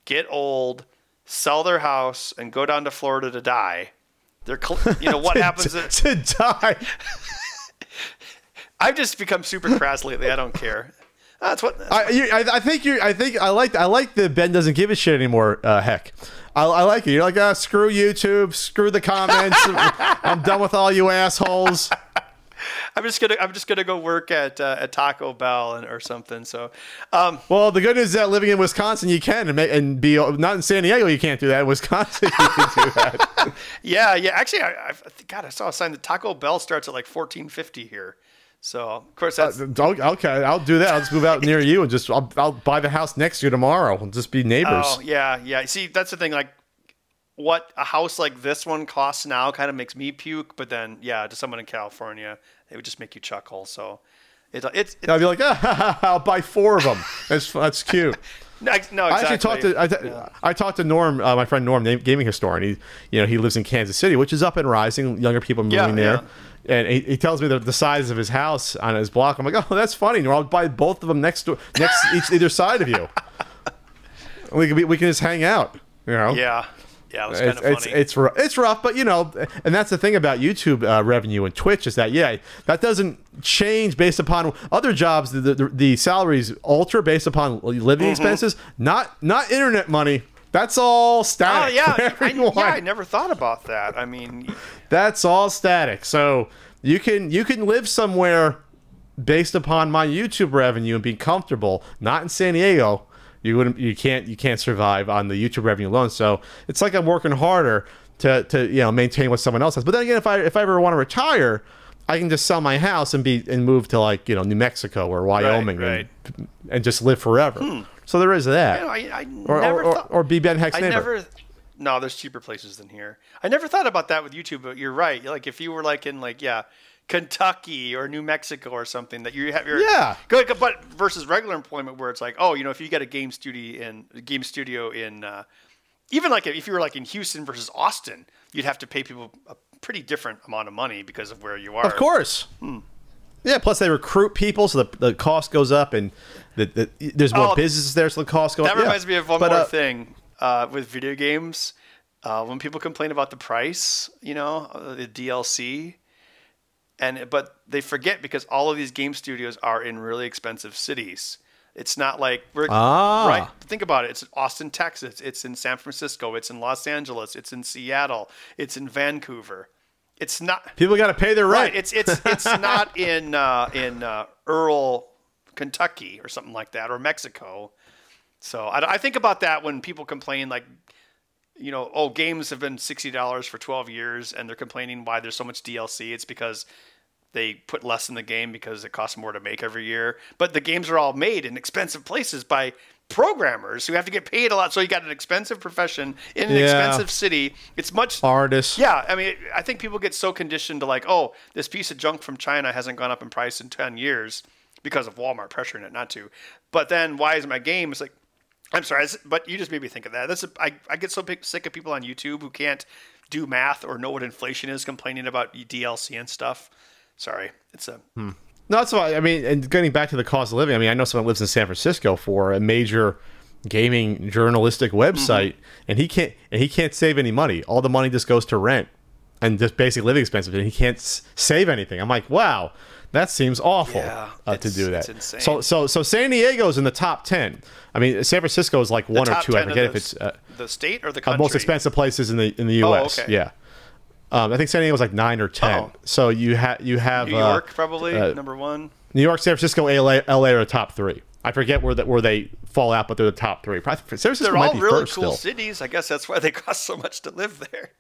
get old, sell their house, and go down to Florida to die, they're what happens to die. I've just become super crass lately. I don't care. That's what I like the Ben doesn't give a shit anymore. Heck, I like it. You're like, screw YouTube, screw the comments. I'm done with all you assholes. I'm just gonna go work at Taco Bell or something. So, well, the good news is that living in Wisconsin, you can and be not in San Diego. You can't do that. In Wisconsin, you can do that. yeah. Actually, I saw a sign that Taco Bell starts at like $14.50 here. So of course that's okay. I'll do that. I'll just move out near you and I'll buy the house next to you tomorrow and just be neighbors. Oh yeah. See, that's the thing. Like, what a house like this one costs now kind of makes me puke. But then, to someone in California, it would just make you chuckle. So it's I'd be like, I'll buy 4 of them. That's cute. No, exactly. I talked to Norm, my friend Norm, gaming historian. He lives in Kansas City, which is up and rising. Younger people moving there. Yeah. And he tells me the size of his house on his block. I'm like, oh, that's funny. Norm, I'll buy both of them either side of you. We can just hang out. Yeah. Yeah, that's kind of funny. It's rough, but and that's the thing about YouTube revenue and Twitch is that that doesn't change based upon other jobs. The salaries alter based upon living expenses, not internet money. That's all static. Oh yeah, I never thought about that. I mean, that's all static. So you can live somewhere based upon my YouTube revenue and be comfortable. Not in San Diego. You can't survive on the YouTube revenue alone. So it's like I'm working harder to maintain what someone else has. But then again, if I ever want to retire, I can just sell my house and move to like New Mexico or Wyoming and just live forever. So there is that. I never thought, or be Ben Heck's neighbor. No, there's cheaper places than here. I never thought about that with YouTube, but you're right. Like if you were like in Kentucky or New Mexico or something that you have your good, but versus regular employment where it's like, if you get a game studio in even like if you were like in Houston versus Austin, you'd have to pay people a pretty different amount of money because of where you are. Of course. Yeah, plus they recruit people, so the cost goes up, and there's more businesses there, so the cost goes up. That reminds me of one more thing with video games. When people complain about the price, the DLC, but they forget because all of these game studios are in really expensive cities. It's not like right. Think about it. It's in Austin, Texas. It's in San Francisco. It's in Los Angeles. It's in Seattle. It's in Vancouver. It's not. People got to pay their rent. Right. It's not in Earl, Kentucky or something like that, or Mexico. So I think about that when people complain like, games have been $60 for 12 years and they're complaining why there's so much DLC. It's because they put less in the game because it costs more to make every year. But the games are all made in expensive places by programmers who have to get paid a lot. So you got an expensive profession in an expensive city. It's much artists. Yeah. I mean, I think people get so conditioned to like, this piece of junk from China hasn't gone up in price in 10 years because of Walmart pressuring it not to. But then why is my game? It's like, I'm sorry, but you just made me think of that. I get so sick of people on YouTube who can't do math or know what inflation is complaining about DLC and stuff. Sorry. It's a... No, that's why. I mean, and getting back to the cost of living, I mean, I know someone lives in San Francisco for a major gaming journalistic website, and he can't save any money. All the money just goes to rent and just basic living expenses, and he can't save anything. I'm like, wow, that seems awful to do that. It's insane. So San Diego's in the top 10. I mean, San Francisco is like 1 or 2. I forget if it's the state or the country. Most expensive places in the U.S. Oh, okay. Yeah. I think San Diego was like 9 or 10. Oh. So you have New York probably number 1. New York, San Francisco, LA are the top 3. I forget where they fall out, but they're the top 3. San Francisco They're might all be really first cool still. cities. I guess that's why they cost so much to live there.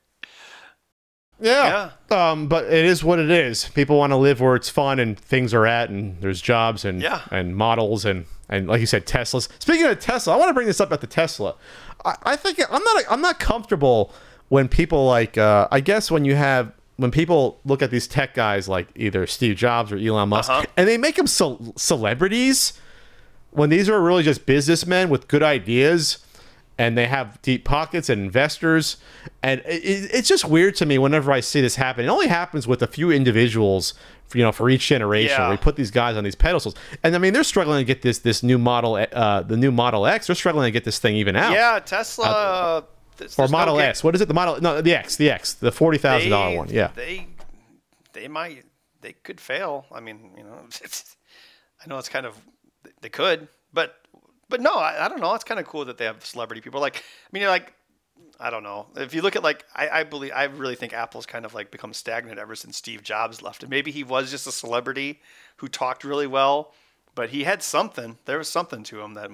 Yeah. But it is what it is. People want to live where it's fun and things are at, and there's jobs and models and like you said, Teslas. Speaking of Tesla, I want to bring this up at the Tesla. I think I'm not comfortable when people like I guess when people look at these tech guys like either Steve Jobs or Elon Musk and they make them celebrities when these are really just businessmen with good ideas. And they have deep pockets and investors. And it's just weird to me whenever I see this happen. It only happens with a few individuals, for each generation. Yeah. We put these guys on these pedestals. And I mean, they're struggling to get this new model, the new Model X. They're struggling to get this thing even out. Yeah, Tesla. Or Model S. What is it? The Model? No, the X. The $40,000 one. Yeah. They could fail. I mean, I know it's kind of, they could, but no, I don't know. It's kind of cool that they have celebrity people. I don't know. If you look at I really think Apple's kind of become stagnant ever since Steve Jobs left. And maybe he was just a celebrity who talked really well, but he had something. There was something to him that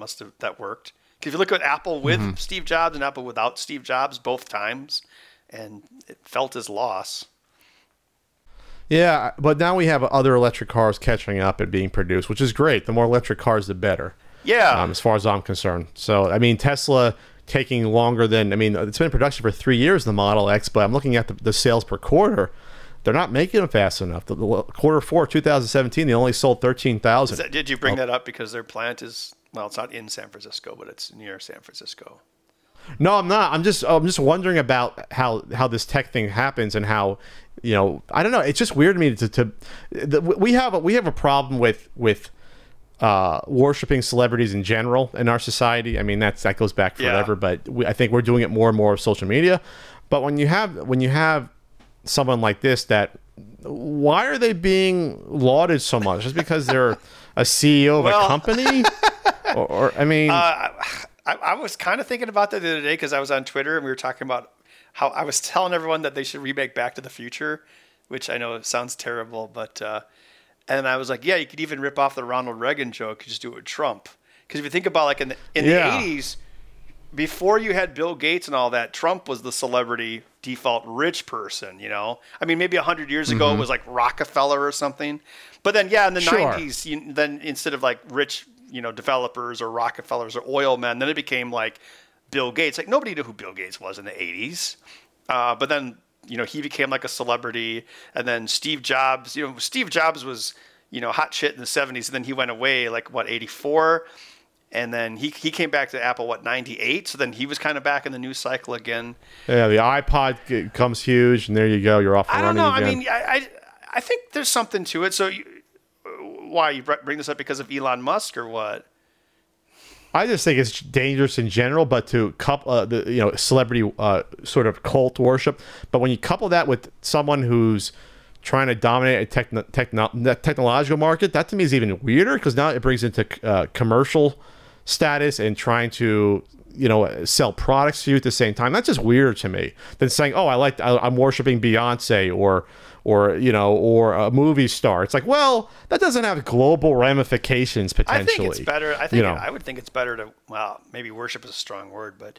worked. Because if you look at Apple with Steve Jobs and Apple without Steve Jobs both times, and it felt his loss. Yeah, but now we have other electric cars catching up and being produced, which is great. The more electric cars, the better. Yeah. As far as I'm concerned. So, I mean, Tesla taking longer than, it's been in production for 3 years, the Model X, but I'm looking at the sales per quarter. They're not making them fast enough. The quarter 4, 2017, they only sold 13,000. Did you bring that up because their plant is, well, it's not in San Francisco, but it's near San Francisco? No, I'm not. I'm just wondering about how this tech thing happens and how, I don't know. It's just weird to me we have a problem with worshiping celebrities in general in our society. I mean, that goes back forever, but I think we're doing it more and more with social media. But when you have someone like this, why are they being lauded so much? Just because they're a CEO of a company? or I mean, I was kind of thinking about that the other day because I was on Twitter and we were talking about how I was telling everyone that they should remake Back to the Future, which I know sounds terrible, but and I was like, yeah, you could even rip off the Ronald Reagan joke, you just do it with Trump. Because if you think about in the 80s, before you had Bill Gates and all that, Trump was the celebrity default rich person, I mean, maybe 100 years ago it was like Rockefeller or something. But then, in the 90s, then instead of rich, developers or Rockefellers or oil men, then it became like Bill Gates. Nobody knew who Bill Gates was in the 80s. But then, he became like a celebrity. And then Steve Jobs, Steve Jobs was, hot shit in the 70s. And then he went away 84. And then he came back to Apple, 98? So then he was kind of back in the news cycle again. Yeah, the iPod comes huge, and there you go. You're off and running again. I don't know. I mean, I think there's something to it. So why? You bring this up because of Elon Musk or what? I just think it's dangerous in general, but to couple celebrity sort of cult worship. But when you couple that with someone who's trying to dominate a technological market, that to me is even weirder because now it brings into commercial status and trying to sell products to you at the same time. That's just weird to me than saying, oh, I'm worshiping Beyonce or a movie star. It's like, well, that doesn't have global ramifications potentially. I think it's better. I would think it's better to, well, maybe worship is a strong word, but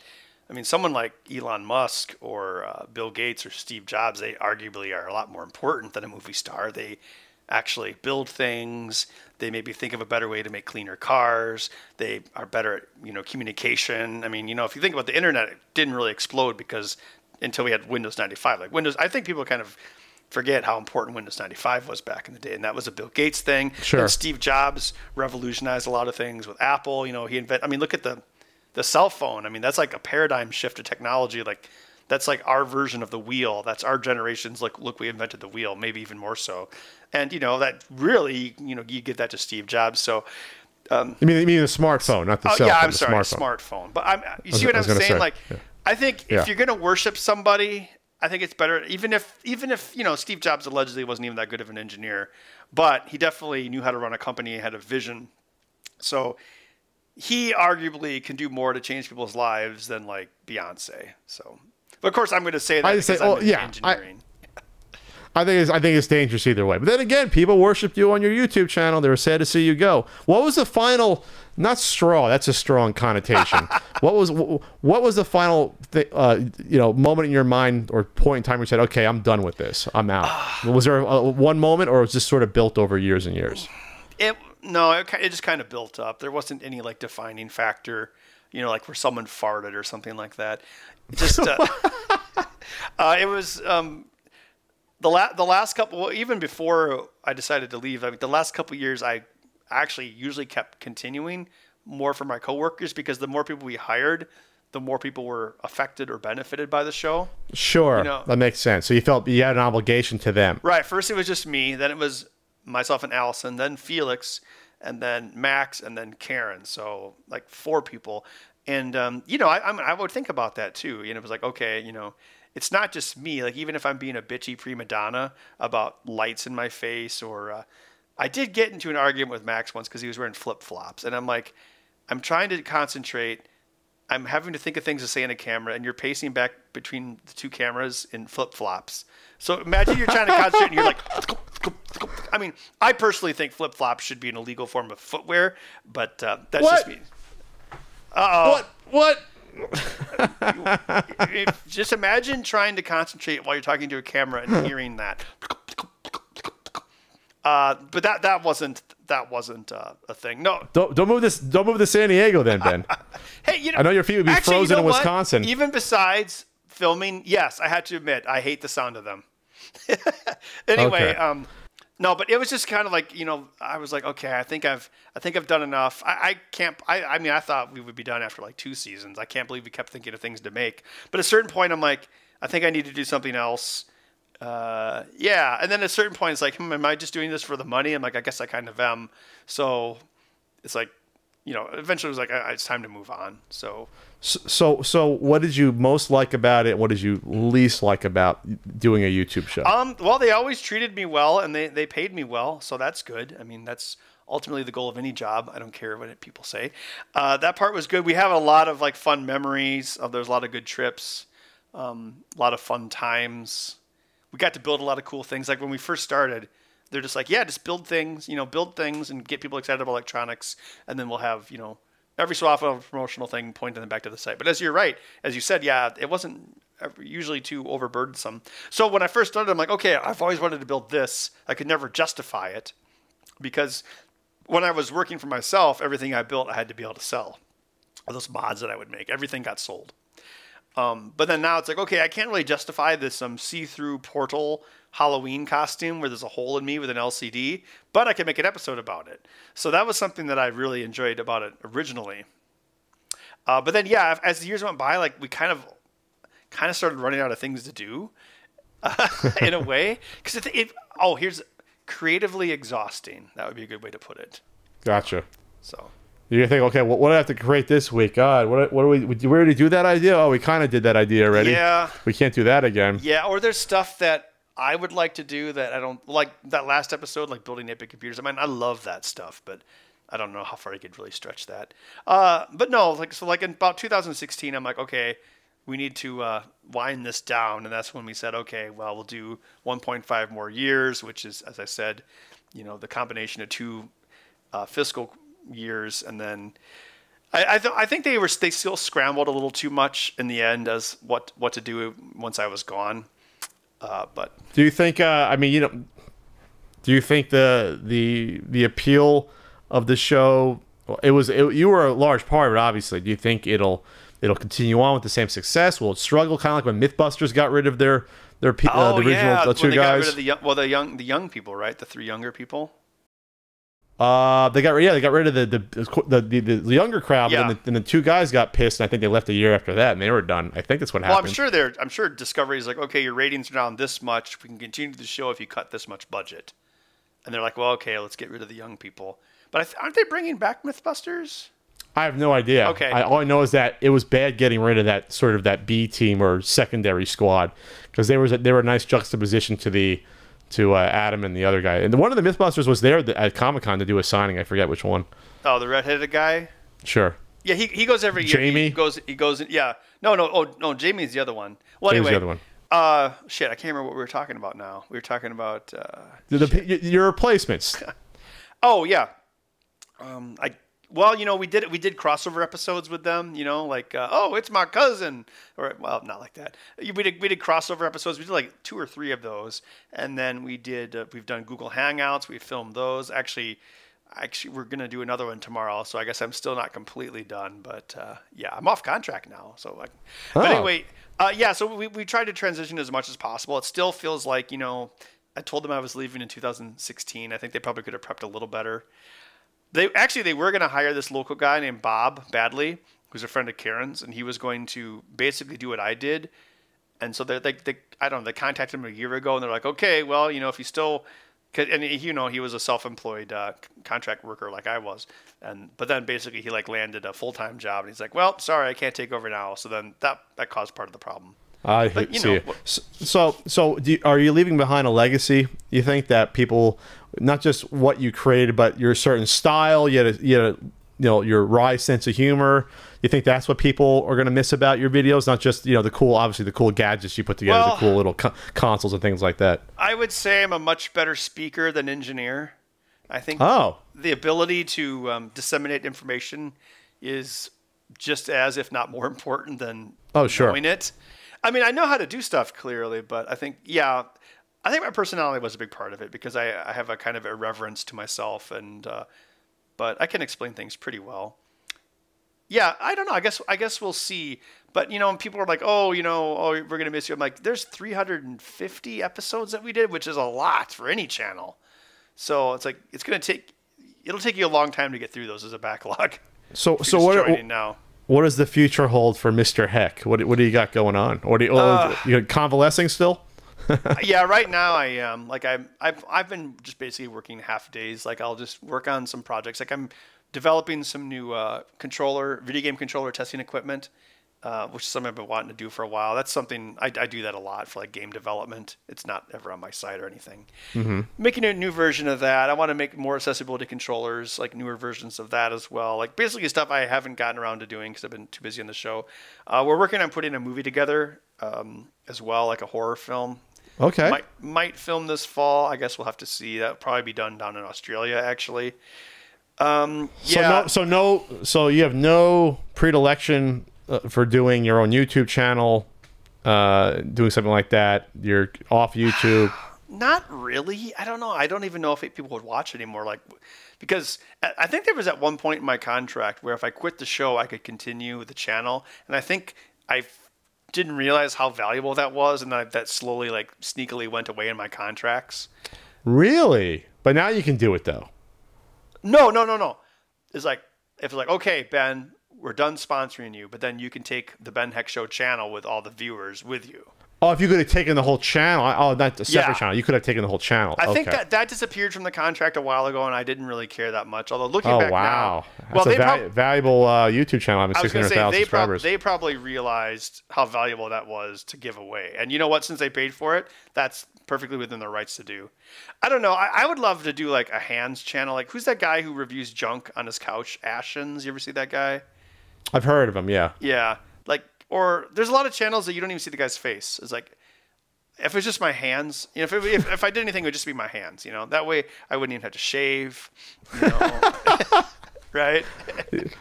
I mean, someone like Elon Musk or Bill Gates or Steve Jobs, they arguably are a lot more important than a movie star. They actually build things. They maybe think of a better way to make cleaner cars. They are better at, communication. I mean, if you think about the internet, it didn't really explode because until we had Windows 95. I think people kind of forget how important Windows 95 was back in the day, and that was a Bill Gates thing. Sure. And Steve Jobs revolutionized a lot of things with Apple. Look at the cell phone. I mean, that's like a paradigm shift of technology. That's like our version of the wheel. That's our generation's look, we invented the wheel, maybe even more so. And that really, you give that to Steve Jobs. So you mean the smartphone, not the cell phone. Yeah, I'm sorry, smartphone. But you see what I'm saying? I think if you're going to worship somebody, I think it's better, even if Steve Jobs allegedly wasn't even that good of an engineer, but he definitely knew how to run a company, had a vision. So he arguably can do more to change people's lives than Beyonce. So, but of course, I'm going to say that because I'm in engineering. I think it's dangerous either way. But then again, people worshipped you on your YouTube channel. They were sad to see you go. What was the final? Not straw. That's a strong connotation. What was the final moment in your mind or point in time where you said, "Okay, I'm done with this. I'm out." Was there one moment, or was this sort of built over years and years? It just kind of built up. There wasn't any like defining factor, like where someone farted or something like that. Just it was the last couple. Well, even before I decided to leave, I mean, the last couple of years, I actually usually kept continuing more for my coworkers because the more people we hired, the more people were affected or benefited by the show. Sure, that makes sense. So you felt you had an obligation to them. Right. First, it was just me. Then it was myself and Allison. Then Felix, and then Max, and then Karen. So like 4 people. And I would think about that too. It was like, okay, it's not just me. Like even if I'm being a bitchy prima donna about lights in my face, or I did get into an argument with Max once because he was wearing flip flops, and I'm like, I'm trying to concentrate. I'm having to think of things to say in a camera, and you're pacing back between the 2 cameras in flip flops. So imagine you're trying to concentrate, and you're like, I mean, I personally think flip flops should be an illegal form of footwear, but that's just me. What? Just imagine trying to concentrate while you're talking to a camera and hearing that. But that wasn't a thing. No. Don't move this. Don't move to San Diego, then, Ben. Hey, I know your feet would be frozen in Wisconsin. Even besides filming, yes, I had to admit I hate the sound of them. Anyway, okay. No, but it was just kind of like, I was like, okay, I think I've done enough. I thought we would be done after like 2 seasons. I can't believe we kept thinking of things to make. But at a certain point, I'm like, I think I need to do something else. Yeah. And then at a certain point, it's like, am I just doing this for the money? I'm like, I guess I kind of am. So it's like, eventually it was like, it's time to move on. So what did you most like about it? What did you least like about doing a YouTube show? Well, they always treated me well, and they paid me well, so that's good. I mean, that's ultimately the goal of any job. I don't care what people say. That part was good. We have a lot of like fun memories. There's a lot of good trips, a lot of fun times. We got to build a lot of cool things. Like when we first started, they're just like, yeah, just build things and get people excited about electronics, and then we'll have every so often a promotional thing pointing them back to the site. But as you said, yeah, it wasn't usually too overburdensome. So when I first started, I'm like, okay, I've always wanted to build this. I could never justify it because when I was working for myself, everything I built, I had to be able to sell. Those mods that I would make, everything got sold. But then now it's like, okay, I can't really justify this see-through portal Halloween costume where there's a hole in me with an LCD, but I can make an episode about it. So that was something that I really enjoyed about it originally. But then, yeah, as the years went by, like we kind of started running out of things to do in a way. Because here's creatively exhausting. That would be a good way to put it. Gotcha. So you think, okay, what do I have to create this week? God, what do we already do that idea? Oh, we kind of did that idea already. Yeah. We can't do that again. Yeah, or there's stuff that I would like to do that I don't like. That last episode, like building epic computers. I mean, I love that stuff, but I don't know how far I could really stretch that. But no, like in about 2016, I'm like, okay, we need to wind this down, and that's when we said, okay, well, we'll do 1.5 more years, which is, as I said, the combination of 2 fiscal years, and then I think they still scrambled a little too much in the end as what to do once I was gone. But do you think? Do you think the appeal of the show? You were a large part of it, obviously. Do you think it'll continue on with the same success? Will it struggle, kind of like when MythBusters got rid of the original 2 guys? Got rid of the young people, right? The 3 younger people. They got rid of the younger crowd, yeah. And the 2 guys got pissed, and I think they left a year after that, and they were done. I think that's what happened. Well, I'm sure Discovery is like, okay, your ratings are down this much. We can continue the show if you cut this much budget. And they're like, well, okay, let's get rid of the young people. But aren't they bringing back MythBusters? I have no idea. Okay. All I know is that it was bad getting rid of that sort of that B team or secondary squad because they were a nice juxtaposition to Adam and the other guy. And one of the MythBusters was there at Comic-Con to do a signing. I forget which one. Oh, the redheaded guy? Sure. Yeah, he goes every year. Jamie? He goes. Yeah. No. Oh, no. Jamie's the other one. Well, Jamie's anyway, the other one. Shit, I can't remember what we were talking about now. We were talking about Your replacements. Oh yeah. Well, we did crossover episodes with them, like oh, it's my cousin, or well, not like that. We did crossover episodes. We did like 2 or 3 of those, and then we've done Google Hangouts. We filmed those. Actually, we're gonna do another one tomorrow. So I guess I'm still not completely done, but yeah, I'm off contract now. So like, but anyway, yeah. So we tried to transition as much as possible. It still feels like I told them I was leaving in 2016. I think they probably could have prepped a little better. They were going to hire this local guy named Bob Badley, who's a friend of Karen's, and he was going to basically do what I did. And so they contacted him a year ago, and they're like, okay, well, if you still, and he was a self-employed contract worker like I was, but then basically he like landed a full-time job, and he's like, well, sorry, I can't take over now. So then that caused part of the problem. I see. So are you leaving behind a legacy? You think that people, not just what you created, but your certain style, your wry sense of humor, you think that's what people are going to miss about your videos? Not just obviously the cool gadgets you put together, the cool little consoles and things like that. I would say I'm a much better speaker than engineer. I think the ability to disseminate information is just as, if not more important than knowing it. I mean, I know how to do stuff clearly, but I think my personality was a big part of it because I have a kind of irreverence to myself, but I can explain things pretty well. Yeah, I don't know. I guess we'll see. But when people are like, we're gonna miss you. I'm like, there's 350 episodes that we did, which is a lot for any channel. So it's like it'll take you a long time to get through those as a backlog. So what does the future hold for Mr. Heck? What do you got going on? Or you convalescing still? Yeah, right now I am. Like I've been just basically working half days. Like I'll just work on some projects. Like I'm developing some new video game controller testing equipment, which is something I've been wanting to do for a while. That's something I do that a lot for like game development. It's not ever on my site or anything. Mm-hmm. Making a new version of that. I want to make more accessibility controllers, like newer versions of that as well. Like basically stuff I haven't gotten around to doing because I've been too busy on the show. We're working on putting a movie together as well, like a horror film. Okay. Might film this fall. I guess we'll have to see. That'll probably be done down in Australia, actually. Yeah. So you have no predilection for doing your own YouTube channel, doing something like that. You're off YouTube. Not really. I don't know. I don't even know if people would watch anymore. Because I think there was at one point in my contract where if I quit the show, I could continue the channel, and I think I didn't realize how valuable that was, and that slowly, sneakily went away in my contracts. Really? But now you can do it though. No. It's like, if it's like, okay, Ben, we're done sponsoring you, but then you can take the Ben Heck Show channel with all the viewers with you. Oh, if you could have taken the whole channel. Oh, not the separate channel. You could have taken the whole channel. I think that disappeared from the contract a while ago, and I didn't really care that much. Although looking back now, that's a valuable YouTube channel. I mean, 600,000 subscribers. They probably realized how valuable that was to give away. And you know what? Since they paid for it, that's perfectly within their rights to do. I don't know. I would love to do like a hands channel. Like, who's that guy who reviews junk on his couch? Ashens. You ever see that guy? I've heard of him. Yeah. Yeah. Or there's a lot of channels that you don't even see the guy's face. It's like, if it's just my hands, if I did anything, it would just be my hands, That way I wouldn't even have to shave, right?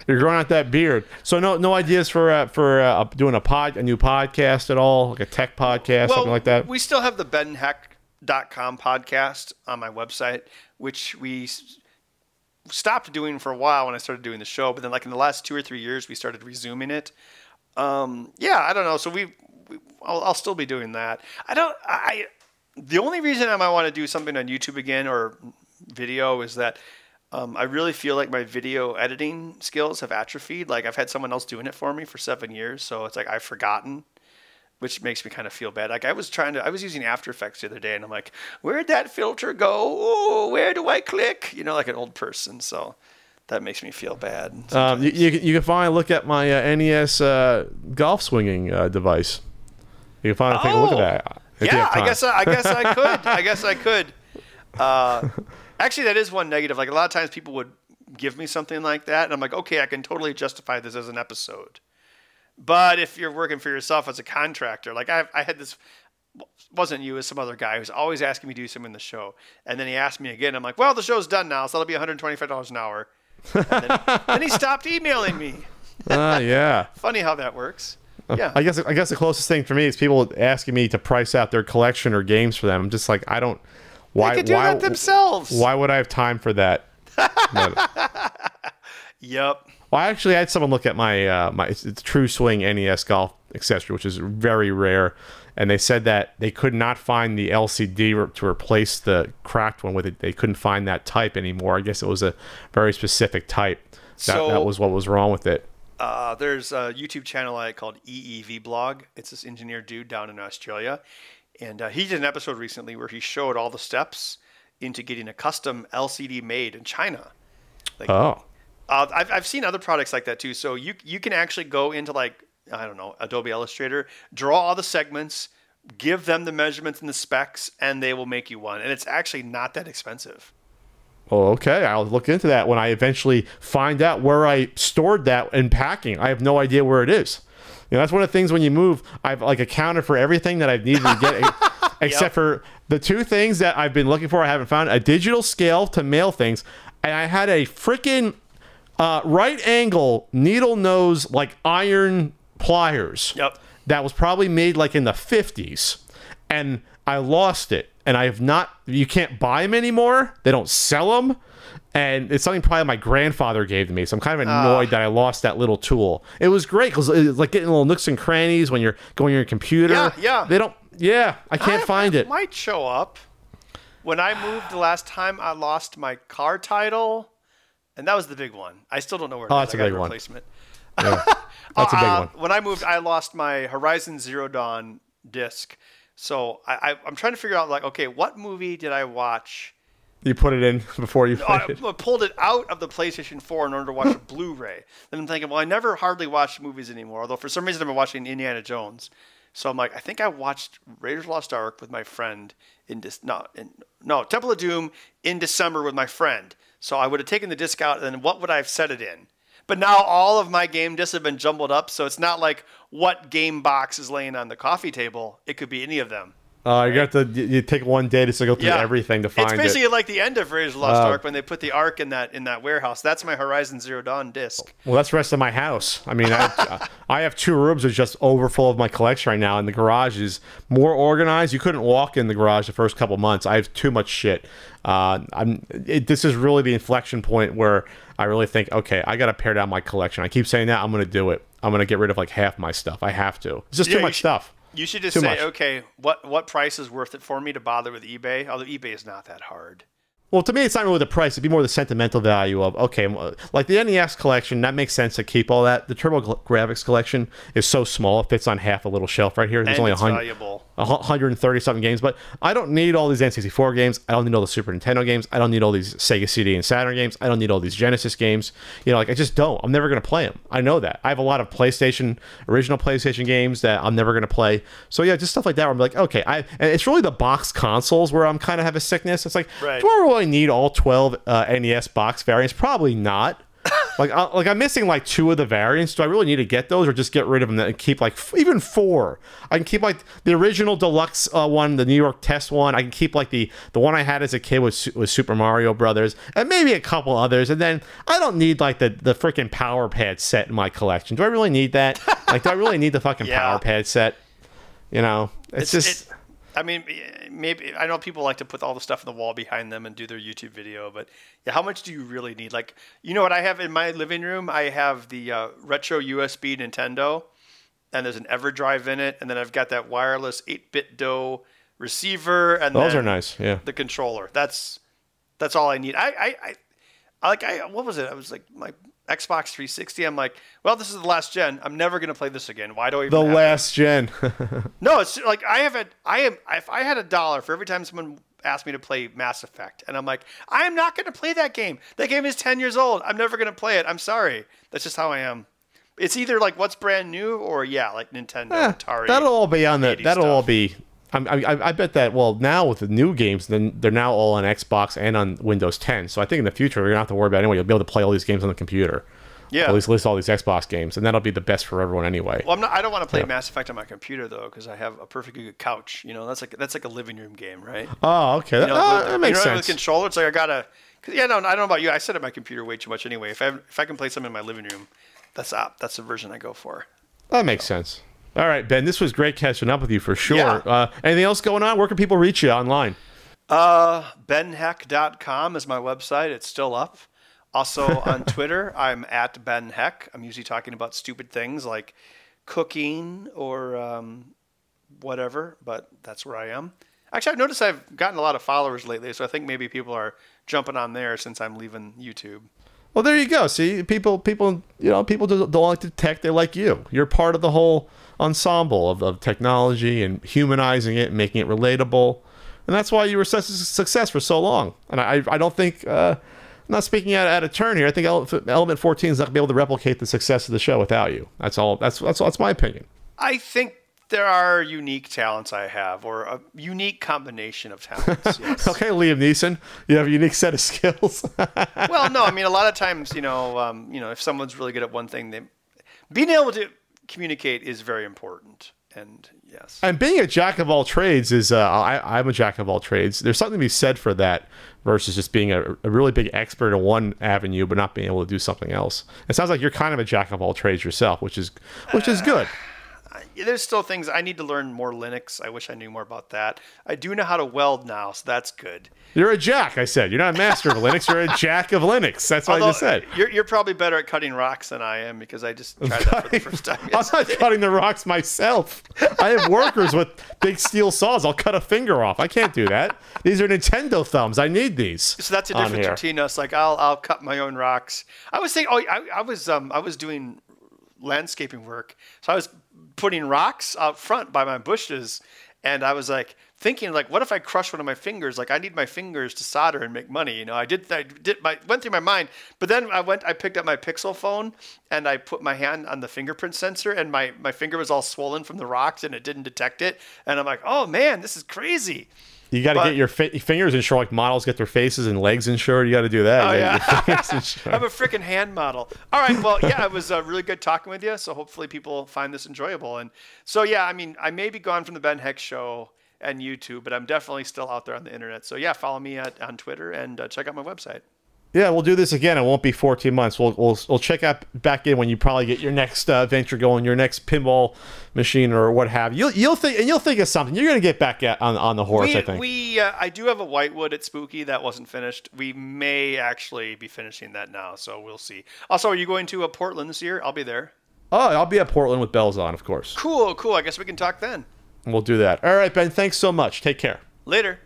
You're growing out that beard. So no ideas for doing a new podcast at all, like a tech podcast, something like that? We still have the benheck.com podcast on my website, which we stopped doing for a while when I started doing the show. But then in the last 2 or 3 years, we started resuming it. I don't know. So I'll still be doing that. The only reason I might want to do something on YouTube again or video is that I really feel like my video editing skills have atrophied. Like I've had someone else doing it for me for 7 years, so it's like I've forgotten, which makes me kind of feel bad. Like I was using After Effects the other day, and I'm like, where'd that filter go? Oh, where do I click? Like an old person. So that makes me feel bad. You can finally look at my NES golf swinging device. You can finally take a look at that. Yeah, I guess I could. I guess I could. Actually, that is one negative. Like a lot of times people would give me something like that, and I'm like, okay, I can totally justify this as an episode. But if you're working for yourself as a contractor, like I had this, wasn't you, it was some other guy who's always asking me to do something in the show. And then he asked me again. I'm like, well, the show's done now, so that'll be $125 an hour. And then he stopped emailing me. Yeah. Funny how that works. Yeah. I guess the closest thing for me is people asking me to price out their collection or games for them. I'm just like, I don't. Why? They could do that themselves. Why would I have time for that? Yep. Well, I actually had someone look at my it's True Swing NES golf accessory, which is very rare, and they said that they could not find the LCD to replace the cracked one with it. They couldn't find that type anymore. I guess it was a very specific type. That was what was wrong with it. There's a YouTube channel called EEV Blog. It's this engineer dude down in Australia, and he did an episode recently where he showed all the steps into getting a custom LCD made in China. I've seen other products like that too. So you can actually go into Adobe Illustrator, draw all the segments, give them the measurements and the specs, and they will make you one. And it's actually not that expensive. Oh, okay. I'll look into that when I eventually find out where I stored that in packing. I have no idea where it is. That's one of the things when you move, I've accounted for everything that I've needed to get, except for the two things that I've been looking for. I haven't found a digital scale to mail things, and I had a freaking right angle needle nose iron pliers. Yep. That was probably made in the 50s, and I lost it. And I have not. You can't buy them anymore. They don't sell them. And it's something probably my grandfather gave to me. So I'm kind of annoyed that I lost that little tool. It was great because it's like getting little nooks and crannies when you're going on your computer. Yeah. They don't. Yeah, I can't find it. It might show up. When I moved the last time, I lost my car title, and that was the big one. I still don't know where it is. That's a big one. Replacement. Yeah, that's a big one. When I moved, I lost my Horizon Zero Dawn disc. So I'm trying to figure out okay, what movie did I watch? You put it in before you played it. I pulled it out of the PlayStation 4 in order to watch a Blu-ray. Then I'm thinking, well, I never hardly watch movies anymore. Although for some reason I've been watching Indiana Jones. So I'm like, I think I watched Raiders of the Lost Ark with my friend Temple of Doom in December with my friend. So I would have taken the disc out, and then what would I have set it in? But now all of my game discs have been jumbled up, so it's not like what game box is laying on the coffee table. It could be any of them. You got to you take one day to go through everything to find it. It's basically like the end of Raiders of the Lost Ark when they put the Ark in that warehouse. That's my Horizon Zero Dawn disc. Well, that's the rest of my house. I mean, I have 2 rooms that's just overfull of my collection right now, and the garage is more organized. You couldn't walk in the garage the first couple months. I have too much shit. This is really the inflection point where I really think, okay, I got to pare down my collection. I keep saying that. I'm going to do it. I'm going to get rid of half my stuff. I have to. It's just too much stuff. You should just say, okay, what price is worth it for me to bother with eBay? Although eBay is not that hard. Well, to me, it's not really the price. It'd be more the sentimental value of, okay, like the NES collection, that makes sense to keep all that. The TurboGrafx collection is so small, it fits on half a little shelf right here. There's only 130-something games, but I don't need all these N64 games. I don't need all the Super Nintendo games. I don't need all these Sega CD and Saturn games. I don't need all these Genesis games. I just don't. I'm never going to play them. I know that. I have a lot of original PlayStation games that I'm never going to play. So, yeah, just stuff like that where I'm like, okay, and it's really the box consoles where I'm kind of have a sickness. It's like, right. Do I really need all 12 NES box variants? Probably not. I'm missing 2 of the variants. Do I really need to get those, or just get rid of them and keep even 4? I can keep the original deluxe one, the New York test one. I can keep the one I had as a kid with Super Mario Brothers, and maybe a couple others. And then I don't need the freaking Power Pad set in my collection. Do I really need that? Do I really need the fucking Power Pad set? It's just. I mean, maybe I know people like to put all the stuff on the wall behind them and do their YouTube video, but yeah, how much do you really need? What I have in my living room? I have the retro USB Nintendo, and there's an EverDrive in it, and then I've got that wireless 8-bit DOE receiver, and those are nice. Yeah, the controller. That's all I need. What was it? I was my Xbox 360. I'm like, well, this is the last gen. I'm never going to play this again. Why do I even the last gen? No, it's if I had $1 for every time someone asked me to play Mass Effect, and I'm like, I am not going to play that game. That game is 10 years old. I'm never going to play it. I'm sorry. That's just how I am. It's either what's brand new or Nintendo, Atari. That'll all be on the. That'll stuff. all be. I bet that, now with the new games, then they're now all on Xbox and on Windows 10. So I think in the future, we're going to have to worry about it anyway. You'll be able to play all these games on the computer. Yeah. At least list all these Xbox games, and that'll be the best for everyone anyway. Well, I don't want to play Mass Effect on my computer though, because I have a perfectly good couch. You know, that's like a living room game, right? Oh, okay. That makes sense. With the controller, it's like I gotta. Cause, yeah, no, I don't know about you. I sit at my computer way too much anyway. If I can play something in my living room, that's the version I go for. That makes sense. All right, Ben, this was great catching up with you for sure. Yeah. Anything else going on? Where can people reach you online? benheck.com is my website. It's still up. Also on Twitter, I'm at Ben Heck. I'm usually talking about stupid things like cooking or whatever, but that's where I am. Actually, I've noticed I've gotten a lot of followers lately, so I think maybe people are jumping on there since I'm leaving YouTube. Well, there you go. See, people don't like the tech. They like you. You're part of the whole ensemble of technology and humanizing it and making it relatable. And that's why you were such a success for so long. And I don't think, I'm not speaking out of turn here. I think Element 14 is not going to be able to replicate the success of the show without you. That's all. That's my opinion. I think there are unique talents I have, or a unique combination of talents. Yes. Okay, Liam Neeson, you have a unique set of skills. Well, no, I mean, a lot of times, if someone's really good at one thing, being able to communicate is very important. And yes. And being a jack of all trades is, I'm a jack of all trades. There's something to be said for that versus just being a really big expert in one avenue, but not being able to do something else. It sounds like you're kind of a jack of all trades yourself, which is good. There's still things I need to learn more Linux. I wish I knew more about that. I do know how to weld now, so that's good. You're a jack, I said. You're not a master of Linux. You're a jack of Linux. That's what I just said. You're probably better at cutting rocks than I am because I just tried that for the first time yesterday. I'm not cutting the rocks myself. I have workers with big steel saws. I'll cut a finger off. I can't do that. These are Nintendo thumbs. I need these. So that's a difference between us. Like I'll cut my own rocks. I was thinking. I was doing landscaping work, so I was putting rocks out front by my bushes, and I was like thinking, like, what if I crush one of my fingers? Like, I need my fingers to solder and make money. I went through my mind, but then I picked up my Pixel phone and I put my hand on the fingerprint sensor, and my finger was all swollen from the rocks and it didn't detect it. And I'm like, oh man, this is crazy. You got to get your fingers insured, like models get their faces and legs insured. You got to do that. Oh, yeah. I'm a freaking hand model. All right. Well, yeah, it was really good talking with you. So hopefully people find this enjoyable. And so, yeah, I mean, I may be gone from the Ben Heck Show and YouTube, but I'm definitely still out there on the internet. So, yeah, follow me on Twitter and check out my website. Yeah, we'll do this again. It won't be 14 months. We'll check out back in when you probably get your next venture going, your next pinball machine or what have you. You'll think of something. You're going to get back on the horse. I think. I do have a Whitewood at Spooky that wasn't finished. We may actually be finishing that now, so we'll see. Also, are you going to Portland this year? I'll be there. Oh, I'll be at Portland with bells on, of course. Cool. I guess we can talk then. We'll do that. All right, Ben. Thanks so much. Take care. Later.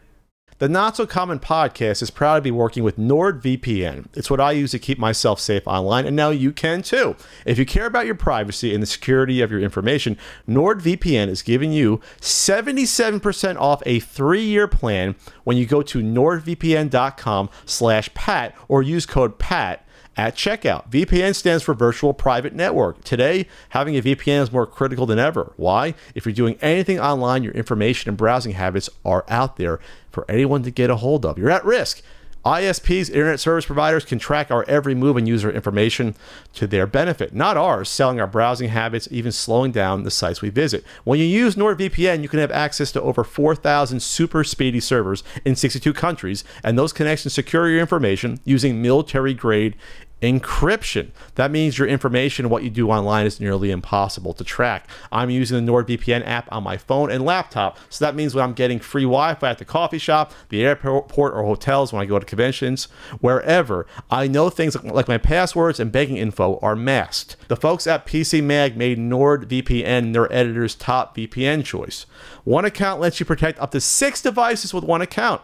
The Not So Common podcast is proud to be working with NordVPN. It's what I use to keep myself safe online, and now you can too. If you care about your privacy and the security of your information, NordVPN is giving you 77% off a 3-year plan when you go to nordvpn.com/Pat or use code PAT at checkout. VPN stands for Virtual Private Network. Today, having a VPN is more critical than ever. Why? If you're doing anything online, your information and browsing habits are out there for anyone to get a hold of. You're at risk. ISPs, internet service providers, can track our every move and use our information to their benefit, not ours, selling our browsing habits, even slowing down the sites we visit. When you use NordVPN, you can have access to over 4,000 super speedy servers in 62 countries, and those connections secure your information using military-grade encryption. That means your information and what you do online is nearly impossible to track. I'm using the NordVPN app on my phone and laptop, so that means when I'm getting free Wi-Fi at the coffee shop, the airport, or hotels, when I go to conventions, wherever, I know things like my passwords and banking info are masked. The folks at PC Mag made NordVPN their editor's top VPN choice. One account lets you protect up to 6 devices with one account.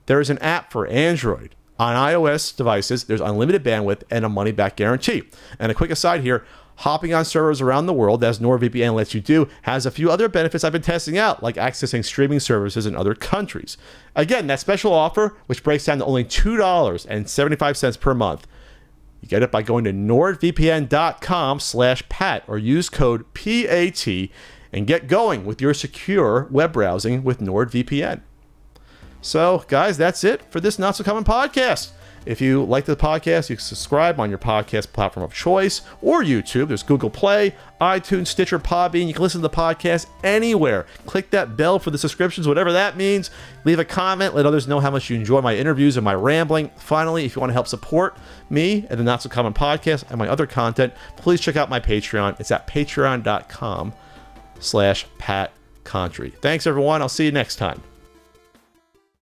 There is an app for Android. On iOS devices, there's unlimited bandwidth and a money-back guarantee. And a quick aside here, hopping on servers around the world, as NordVPN lets you do, has a few other benefits I've been testing out, like accessing streaming services in other countries. Again, that special offer, which breaks down to only $2.75 per month. You get it by going to nordvpn.com/Pat or use code PAT and get going with your secure web browsing with NordVPN. So, guys, that's it for this Not So Common podcast. If you like the podcast, you can subscribe on your podcast platform of choice or YouTube. There's Google Play, iTunes, Stitcher, Podbean. You can listen to the podcast anywhere. Click that bell for the subscriptions, whatever that means. Leave a comment. Let others know how much you enjoy my interviews and my rambling. Finally, if you want to help support me and the Not So Common podcast and my other content, please check out my Patreon. It's at patreon.com/PatContry. Thanks, everyone. I'll see you next time.